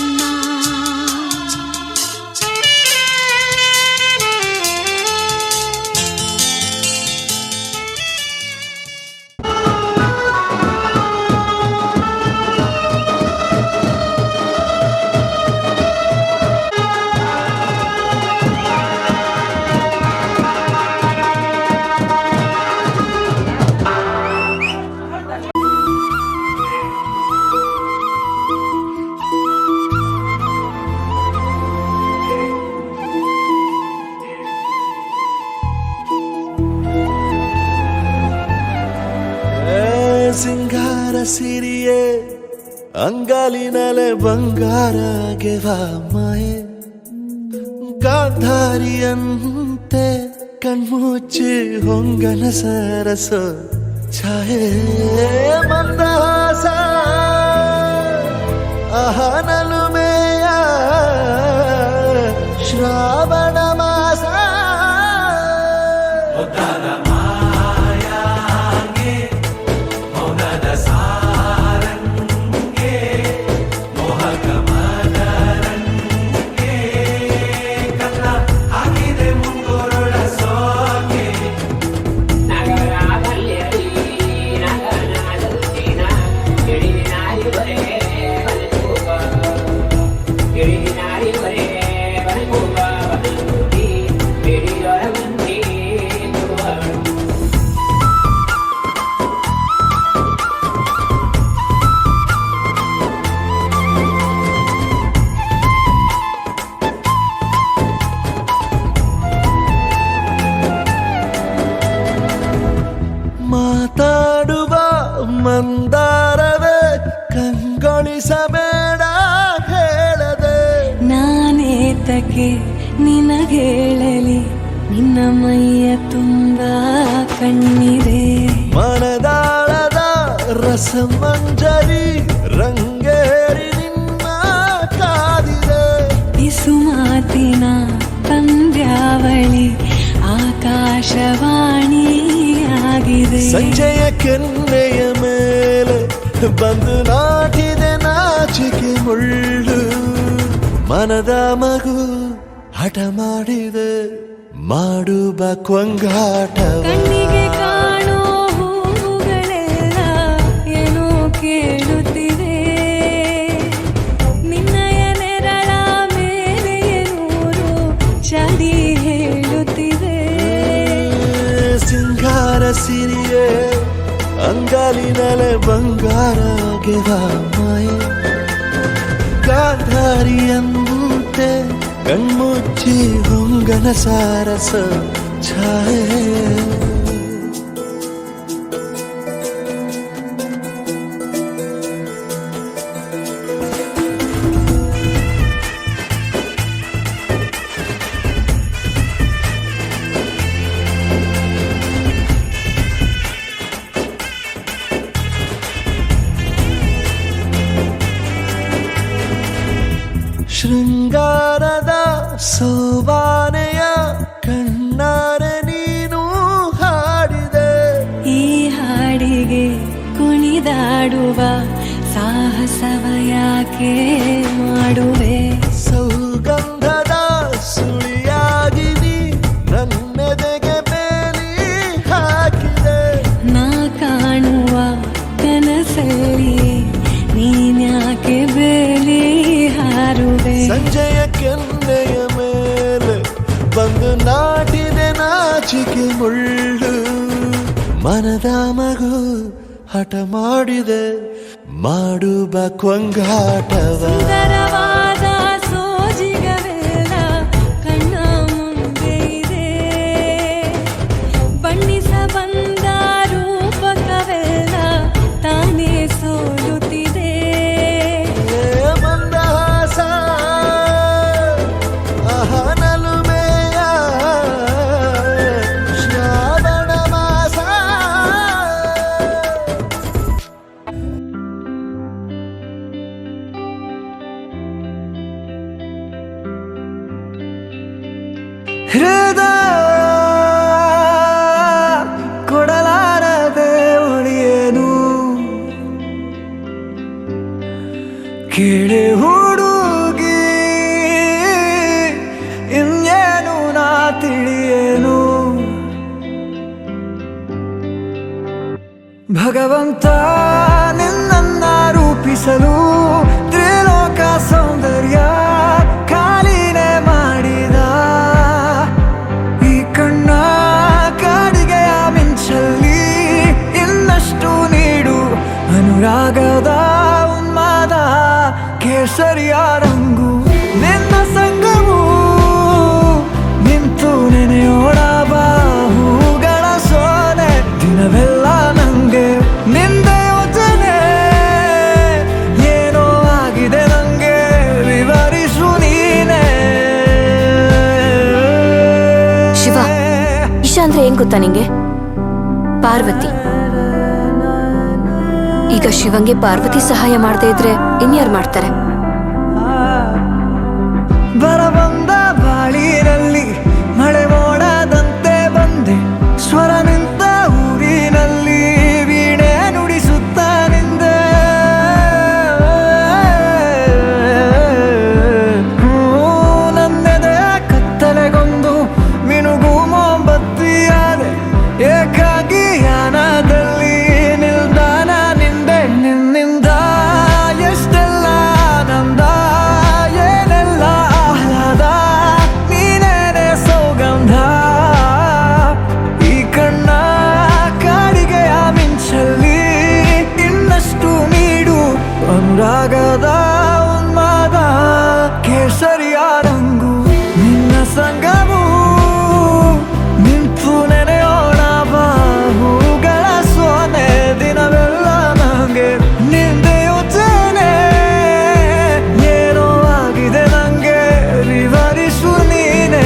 ಸಿಂಗಾರ ಸಿರಿಯೇ ಅಂಗಾಲಿನಲೆ ಬಂಗಾರ ಗೆವ ಮಾಯೆ ಗಾಂಧಾರಿಯಂತೆ ಕಣ್ಮುಚ್ಚಿ ಹೊಂಗನ ಸರಸ ಛಾಯೆ ಮಂದಹಾಸ ಅಹನಲುಮೆಯ ಶ್ರಾವಣ ಮಾಸ ಮಾತಾಡುವ ಮಂದಾರವೇ ಕಂಗೊಳಿಸಬೇಡ ಹೇಳದೆ ನಾನೇತಕ್ಕೆ ನಿನಗೇಳಲಿ ನಿನ್ನ ಮೈಯ ತುಂಬ ಕಣ್ಣಿದೆ ಮನದಾಳದ ರಸಮಂಜರಿ ರಂಗೇರಿ ನಿನ್ನ ಕಾದಿದೆ ಬಿಸು ಮಾತಿನ ಪಂದ್ಯಾವಳಿ ಆಕಾಶವಾಣಿಯಾಗಿದೆ ಸಂಜೆಯ ಕೆನ್ನೆಯ ಮೇಲೆ ಬಂದು ನಾಟಿದೆ ನಾಚಿಕೆ ಮುಳ್ಳು ಮನದ ಮಗು ಹಠ ಮಾಡಿದೆ ಮಾಡುವ ಕೊಂಗಾಟವ ಕಣ್ಣಿಗೆ ಕಾಣೋ ಹೂವುಗಳೆಲ್ಲ ಏನೋ ಕೇಳುತ್ತಿವೆ ನಿನ್ನಯ ನೆರಳ ಮೇಲೆ ನೂರು ಚಡಿ ಹೇಳುತ್ತಿವೆ ಸಿಂಗಾರ ಸಿರಿಯೇ ಅಂಗಾಲಿನಲೆ ಬಂಗಾರ ಗೆವ ಮಾಯೆ ಗಾಂಧಾರಿಯಂತೆ ಕಣ್ಮುಚ್ಚಿ ಹೊಂಗನ ಸಾರಸ ಛಾಯೆ ಶೃಂಗಾರದ ಸೋಬಾನೆಯ ಕಣ್ಣಾರೆ ನೀನು ಹಾಡಿದೆ ಈ ಹಾಡಿಗೆ ಕುಣಿದಾಡುವ ಸಾಹಸವ ಯಾಕೆ ಮಾಡುವೆ ಸೌಗಂಧದ ಸುಳಿಯಾಗಿ ನೀ ನನ್ನೆದೆಗೆ ಬೇಲಿ ಹಾಕಿದೆ ನಾ ಕಾಣುವ ಕನಸಲ್ಲಿ ನೀನ್ಯಾಕೆ ಬೇಲಿ ಹಾರುವೆ ಸಂಜೆಯ ಕೆನ್ನೆಯ ಮೇಲೆ ಬಂದು ನಾಟಿದೆ ನಾಚಿಕೆ ಮುಳ್ಳು ಮನದ ಮಗು ಹಠ ಮಾಡಿದೆ ಮಾಡುವ ಕೊಂಗಾಟವ ಸುಂದರವಾದ ಸೋಜಿಗವೆಲ್ಲ ಕಣ್ಣ ಮುಂದೆ ಇದೆ ಬಣ್ಣಿಸ ಬಂದ ರೂಪಕವೆಲ್ಲ ತಾನೇ ಸೋಲುತ್ತಿದೆ ಮಂದಹಾಸ ಅಹನಲುಮೆಯ ಶ್ರಾವಣ ಮಾಸ ಹೃದಯ ಕೊಡಲಾರದೆ ಉಳಿಯೇನು ಕೇಳಿ ಹುಡುಗಿ ಇನ್ನೇನು ನಾ ತಿಳಿಯೇನು ಭಗವಂತ ನಿನ್ನನ್ನ ರೂಪಿಸಲು ತ್ರಿಲೋಕ ಸೌಂದರ್ಯ ಕಾಲಿನೇ ಮಾಡಿದ ಈ ಕಣ್ಣ ಕಾಡಿಗೆಯ ಮಿಂಚಲ್ಲಿ ಇನ್ನಷ್ಟು ನೀಡು ಅನುರಾಗದ ಉನ್ಮಾದ ಕೇಸರಿಯ ರಂಗು ನಿನ್ನ ಸಂಗವು ನಿಂತು ನೆನೆಯೋಣ ಬಾಹುಗಳ ಸೋನೆ ದಿನವೆಲ್ಲ ನಂಗೆ ನಿಂದೆ ಯೋಚನೆ ಏನೋ ಆಗಿದೆ ನಂಗೆ ವಿವರಿಸು ನೀನೆ ಶಿವ, ಇಶಾ ಅಂದ್ರೆ ಏನ್ ಗೊತ್ತಾ ನಿಂಗೆ? ಪಾರ್ವತಿ. ಈಗ ಶಿವಂಗೆ ಪಾರ್ವತಿ ಸಹಾಯ ಮಾಡದೇ ಇದ್ರೆ ಇನ್ಯಾರು ಮಾಡ್ತಾರೆ? ಬರಬಂದ ಬಾಳಿನಲ್ಲಿ ಮಳೆ ಮೋಡದಂತೆ ಬಂದೆ ಸ್ವರ ನಿಂತ ಊರಿನಲ್ಲಿ ವೀಣೆ ನುಡಿಸುತ್ತ ನಿಂದೆ ನನ್ನೆದೆ ಕತ್ತಲೆಗೊಂದು ಮಿನುಗು ಮೊಂಬತ್ತಿಯಾದೆ ಏಕಾಗಿ ಯಾನದಲ್ಲಿ ನಿಲ್ದಾಣ ನಿಂದೆ ನಿನ್ನಿಂದ ಎಷ್ಟೆಲ್ಲ ಆನಂದ ಏನೆಲ್ಲ ಆಹ್ಲಾದ ನೀನೇನೆ ಸೌಗಂಧ ಈ ಕಣ್ಣ ಕಾಡಿಗೆಯ ಮಿಂಚಲ್ಲಿ ಇನ್ನಷ್ಟು ನೀಡು ಅನುರಾಗದ ಉನ್ಮಾದ ಕೇಸರಿಯ ರಂಗು ನಿನ್ನ ಸಂಗವು ನಿಂತು ನೆನೆಯೋಣ ಬಾಹುಗಳ ಸೋನೆ ದಿನವೆಲ್ಲ ನಂಗೆ ನಿಂದೆ ಯೋಚನೆ ಏನೋ ಆಗಿದೆ ನಂಗೆ ವಿವರಿಸು ನೀನೆ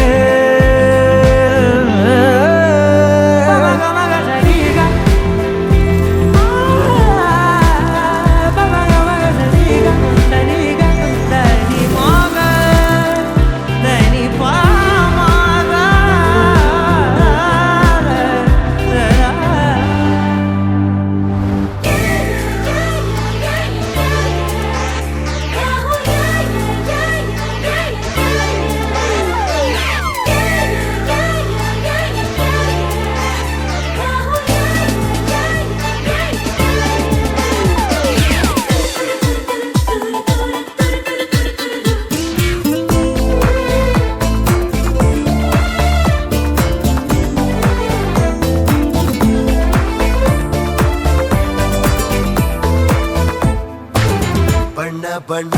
ಬಣ್ಣ ಬಣ್ಣ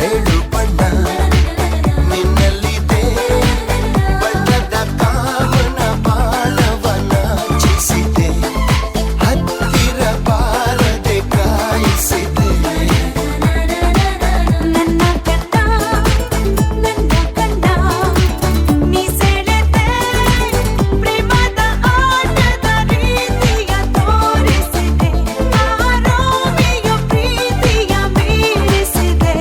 ಏಳು ಬಣ್ಣ ನಿನ್ನಲ್ಲಿದೆ ಬಣ್ಣದ ಕಾಮನ ಬಾಳವನ ಚಿಸಿದೆ ಹತ್ತಿರ ಬಾರದೆ ಕಾಯಿಸಿದೆ ನನ್ನ ಕಂಡ ನೀ ಸೆಳೆದೆ ಪ್ರೇಮದ ಆಟದ ರೀತಿಯ ತೋರಿಸಿದೆ ಆರೋಮಿಯ ಪ್ರೀತಿಯ ಮೀರಿಸಿದೆ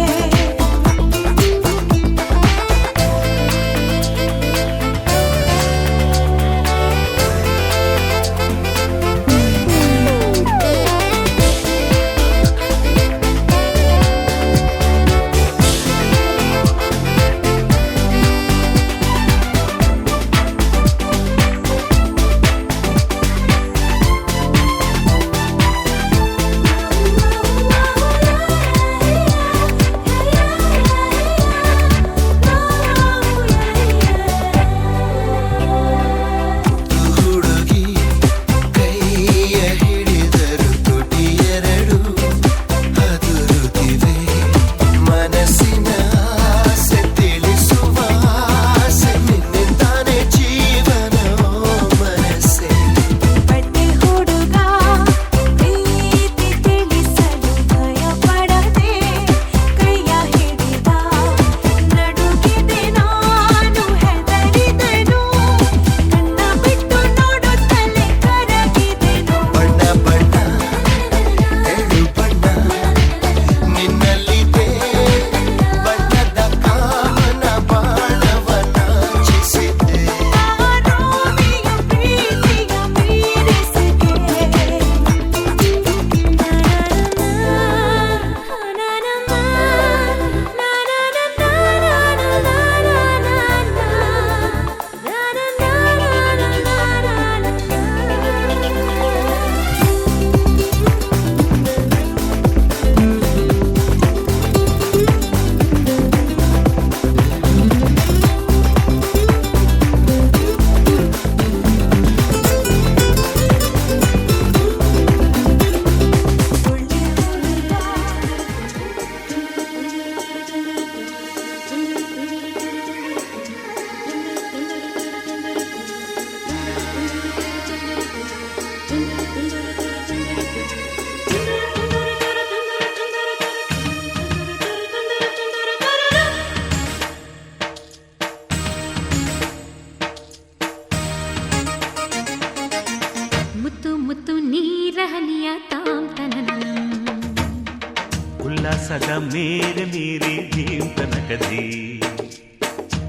ಉಲ್ಲಾಸದ ಮೇರೆ ಮೀರಿ ಜೀವಂತನಕದಿ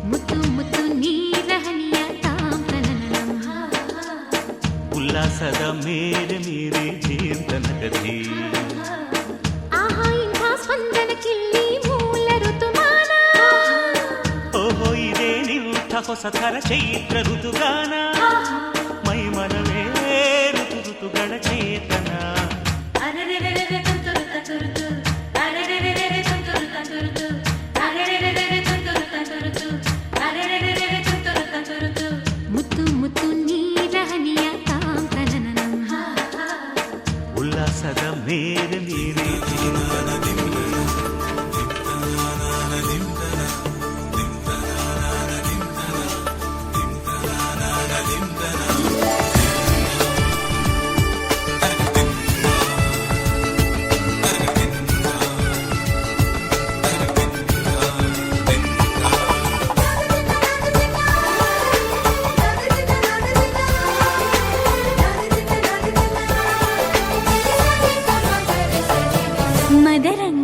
ಮುತ್ತು ಮುತ್ತು ನೀರ ಹನಿಯ ತಾಂತನನಂ ಉಲ್ಲಾಸದ ಮೇರೆ ಮೀರಿ ಜೀವಂತನಕದಿ ಆಹಾ ಇಂಥ ಸ್ಪಂದನ ಕಿಲ್ಲಿ ಮೂಲ ಋತುಮಾನ ಓಹೋ ಇದೇ ನಿಂಥ ಹೊಸ ಥರ ಚೈತ್ರ ಋತುಗಾನ ಮೈ ಮನವೇ ಋತು ಋತುಗಳ ಚೇತನ ಮುತ್ತು ಮುತ್ತು ನೀರ ಹನಿಯ ತಾಂತನನಂ ಉಲ್ಲಾಸದ ಮೇರೆ ಮೀರಿ ಜೀವಂತನಕದಿ ಮದರಂಗ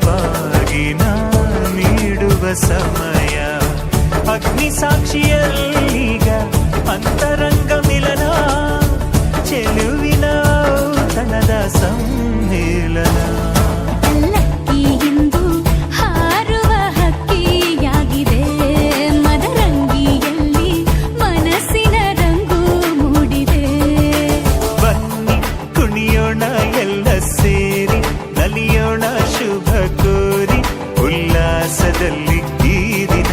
ಬಾಗಿನ ನೀಡುವ ಸಮಯ ಅಗ್ನಿ ಸಾಕ್ಷಿಯಲ್ಲೀಗ ಅಂತರಂಗ ಮಿಲನ ಚೆಲುವಿನ ತನದ ಸಮ್ಮಿಲನ ಲಕ್ಕಿ ಇಂದು ಹಾರುವ ಹಕ್ಕಿಯಾಗಿದೆ ಮದರಂಗಿಯಲ್ಲಿ ಮನಸ್ಸಿನ ರಂಗು ಮೂಡಿದೆ ಬನ್ನಿ ಕುಣಿಯೋಣ ಎಲ್ಲ ಸೇರಿ ನಲಿಯೋಣ ಶುಭ ಕೋರಿ ಉಲ್ಲಾಸದಲ್ಲಿ ಈ ದಿನ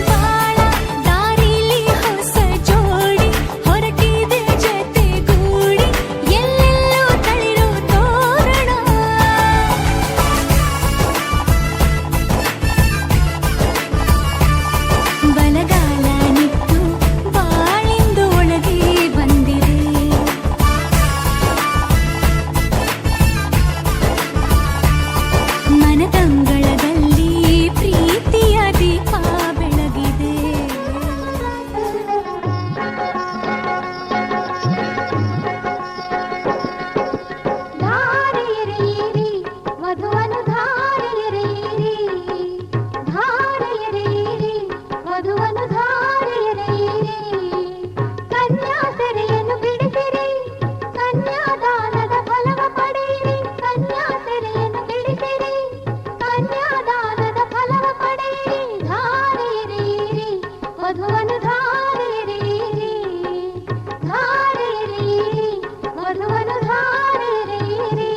ಬಾಳ ದಾರಿಲಿ ಹೊಸ ಜೋಡಿ ಹೊರಟಿದೆ ಜೊತೆಗೂಡಿ ಎಲ್ಲೆಲ್ಲೂ ತಳಿರೋ ತೋರಣ ಬಲಗಾಲ ನಿಟ್ಟು ಬಾಳಿಂದು ಒಳಗೆ ಬಂದಿದೆ ಮನದಂಗಳದಲ್ಲಿ ಪ್ರೀತಿಯ ದೀಪ ಬೆಳಗಿದೆ ಧಾರೆ ಎರೆಯಿರಿ ವಧುವನ್ನು ಧಾರೆ ಎರೆಯಿರಿ ಧಾರೆ ಎರೆಯಿರಿ ವಧುವನ್ನು ಧಾರೆ ಎರೆಯಿರಿ ಕನ್ಯಾ ಸೆರೆಯನ್ನು ಬಿಡಿಸಿರಿ ಕನ್ಯಾದಾನದ ಫಲವ ಪಡೆಯಿರಿ ಕನ್ಯಾ ಸೆರೆಯನ್ನು ಬಿಡಿಸಿರಿ ಕನ್ಯಾದಾನದ ಫಲವ ಪಡೆಯಿರಿ ಧಾರೆ ಎರೆಯಿರಿ ವಧುವನ್ನು ಧಾರೆ ಎರೆಯಿರಿ ಧಾರೆ ಎರೆಯಿರಿ ವಧುವನ್ನು ಧಾರೆ ಎರೆಯಿರಿ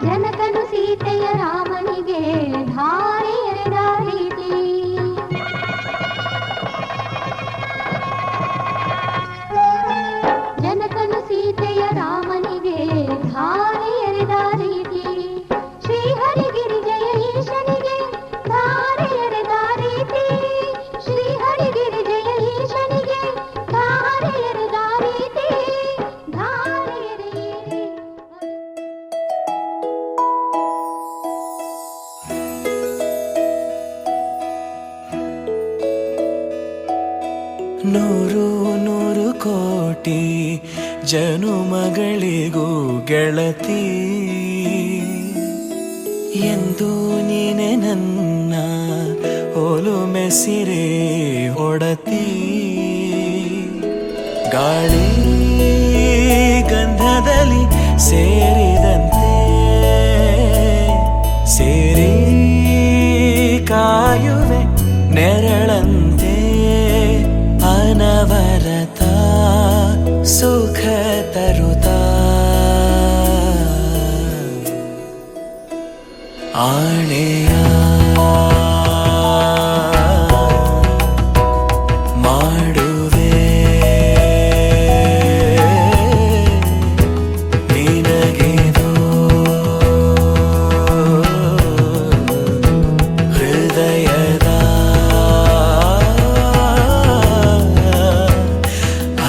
ಜನಕನು ಸೀತೆಯ ರಾಮನಿಗೆ ಧಾರೆ ಎರೆದ ರೀತಿ ಜನಕನು ಸೀತೆಯ ರಾಮನಿಗೆ ಧಾರೆ ಎರೆದ ರೀತಿ ಶ್ರೀಹರಿಗಿರಿಜಯ ಈಶನಿಗೆ ಧಾರೆ ಎರೆದ ರೀತಿ ಶ್ರೀಹರಿಗಿರಿಜಯ ಈಶನಿಗೆ ಧಾರೆ ಎರೆದ ರೀತಿ ಧಾರೆ ಎರೆಯಿರಿ ನೂರು ನೂರು ಕೋಟಿ ಜನುಮಗಳಿಗೂ ಗೆಳತಿ ಎಂದು ನೀನೆ ನನ್ನ ಒಲುಮೆ ಸಿರೆ ಒಡತಿ ಗಾಳಿ ಗಂಧದಲ್ಲಿ ಸೇರಿದಂತೆ ಸೇರಿ ಕಾಯುವೆ ನೆರಳಂತೆ ಅನವರತ ಸುಖ ತರುತ್ತಾ ಆಣೆಯ ಮಾಡುವೆ ನಿನಗೆದು ಹೃದಯದ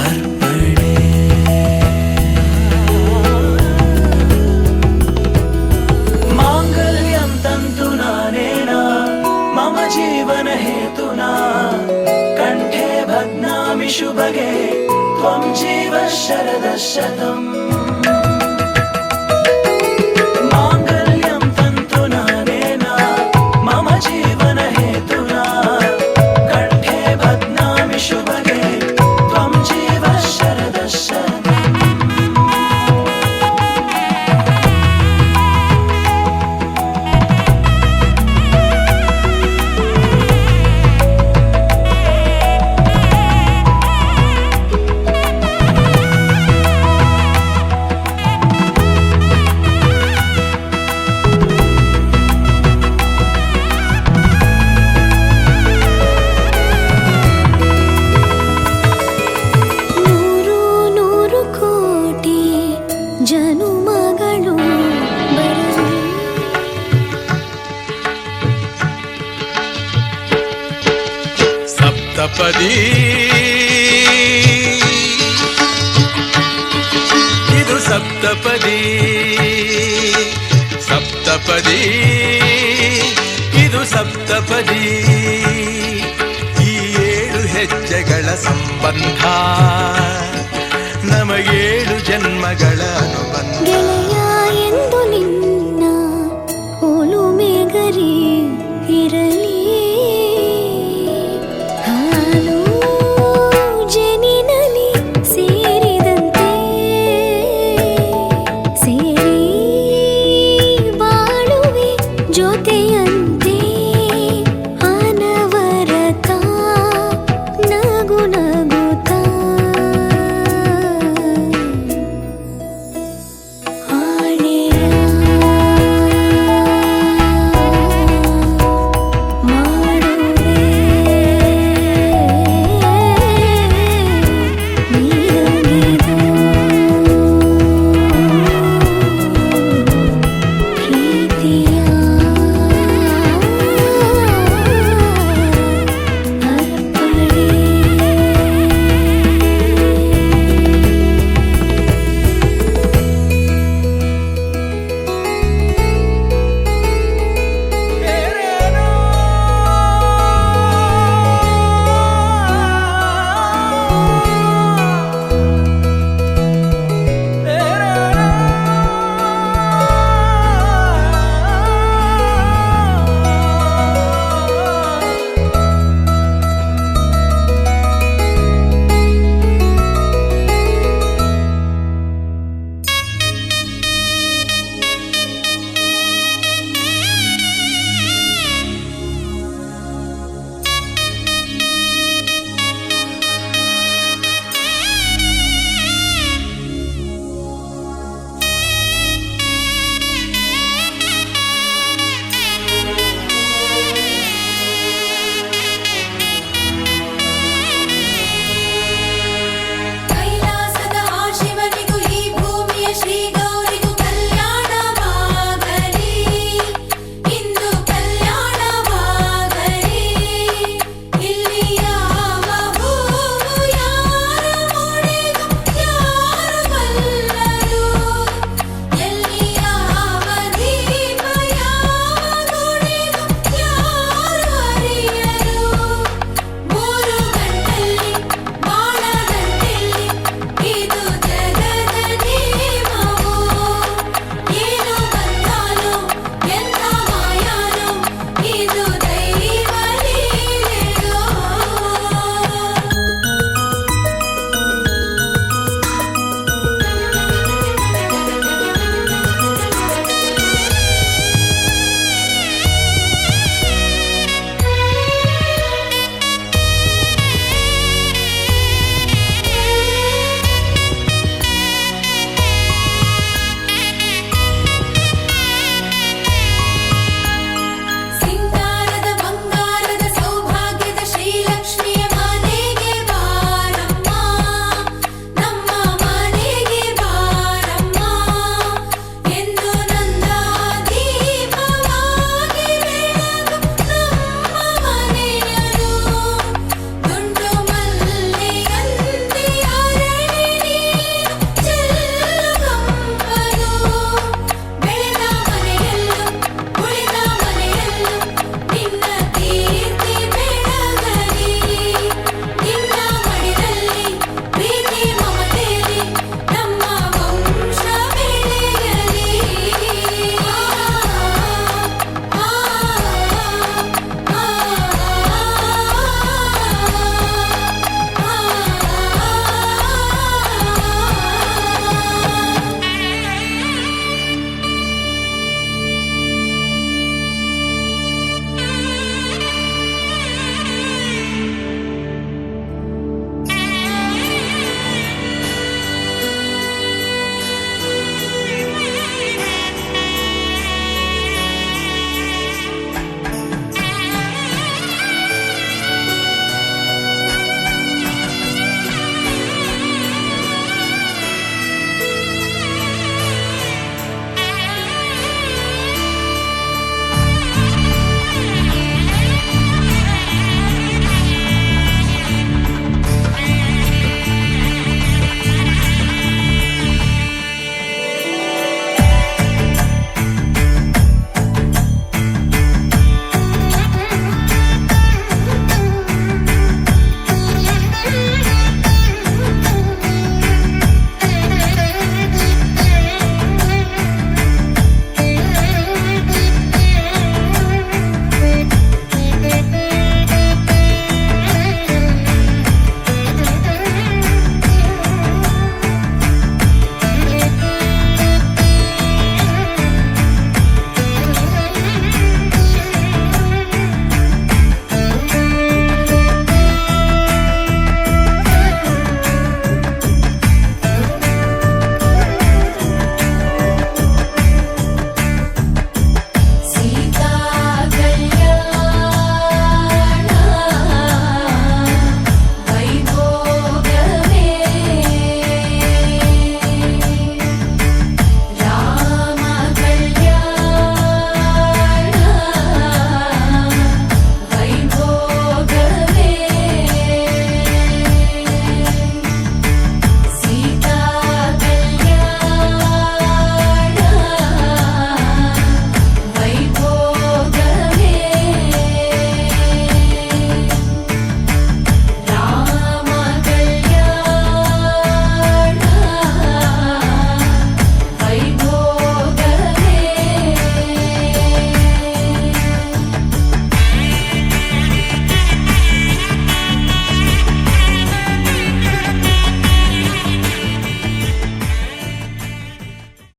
ಅರ್ಪಣೆ ಮಾಂಗಲ್ಯಂ ತಂತು ನಾನೇನ ಮಮ ಜೀವನ ಹೇತುನಾ ಕಂಠೆ ಭಗ್ನಾಮಿ ಶುಭಗೆ ತ್ವಂ ಜೀವ ಶರದ ಶತಂ ಮಾಂಗಲ್ಯಂ ತಂತು ನಾನೇನ ಮಮ ಜೀವನ ಹೇತುನಾ ಕಂಠೆ ಭಗ್ನಾಮಿ ಶುಭಗೆ ತ್ವಂ ಜೀವ ಶರದ ಶತಂ ಸಪ್ತಪದಿ ಇದು ಸಪ್ತಪದಿ ಸಪ್ತಪದಿ ಇದು ಸಪ್ತಪದಿ ಈ 7 ಹೆಜ್ಜೆಗಳ ಸಂಬಂಧ ನಮಗೇಳು ಜನ್ಮಗಳ ಅನುಬಂಧ ಗೆಳೆಯ ಎಂದು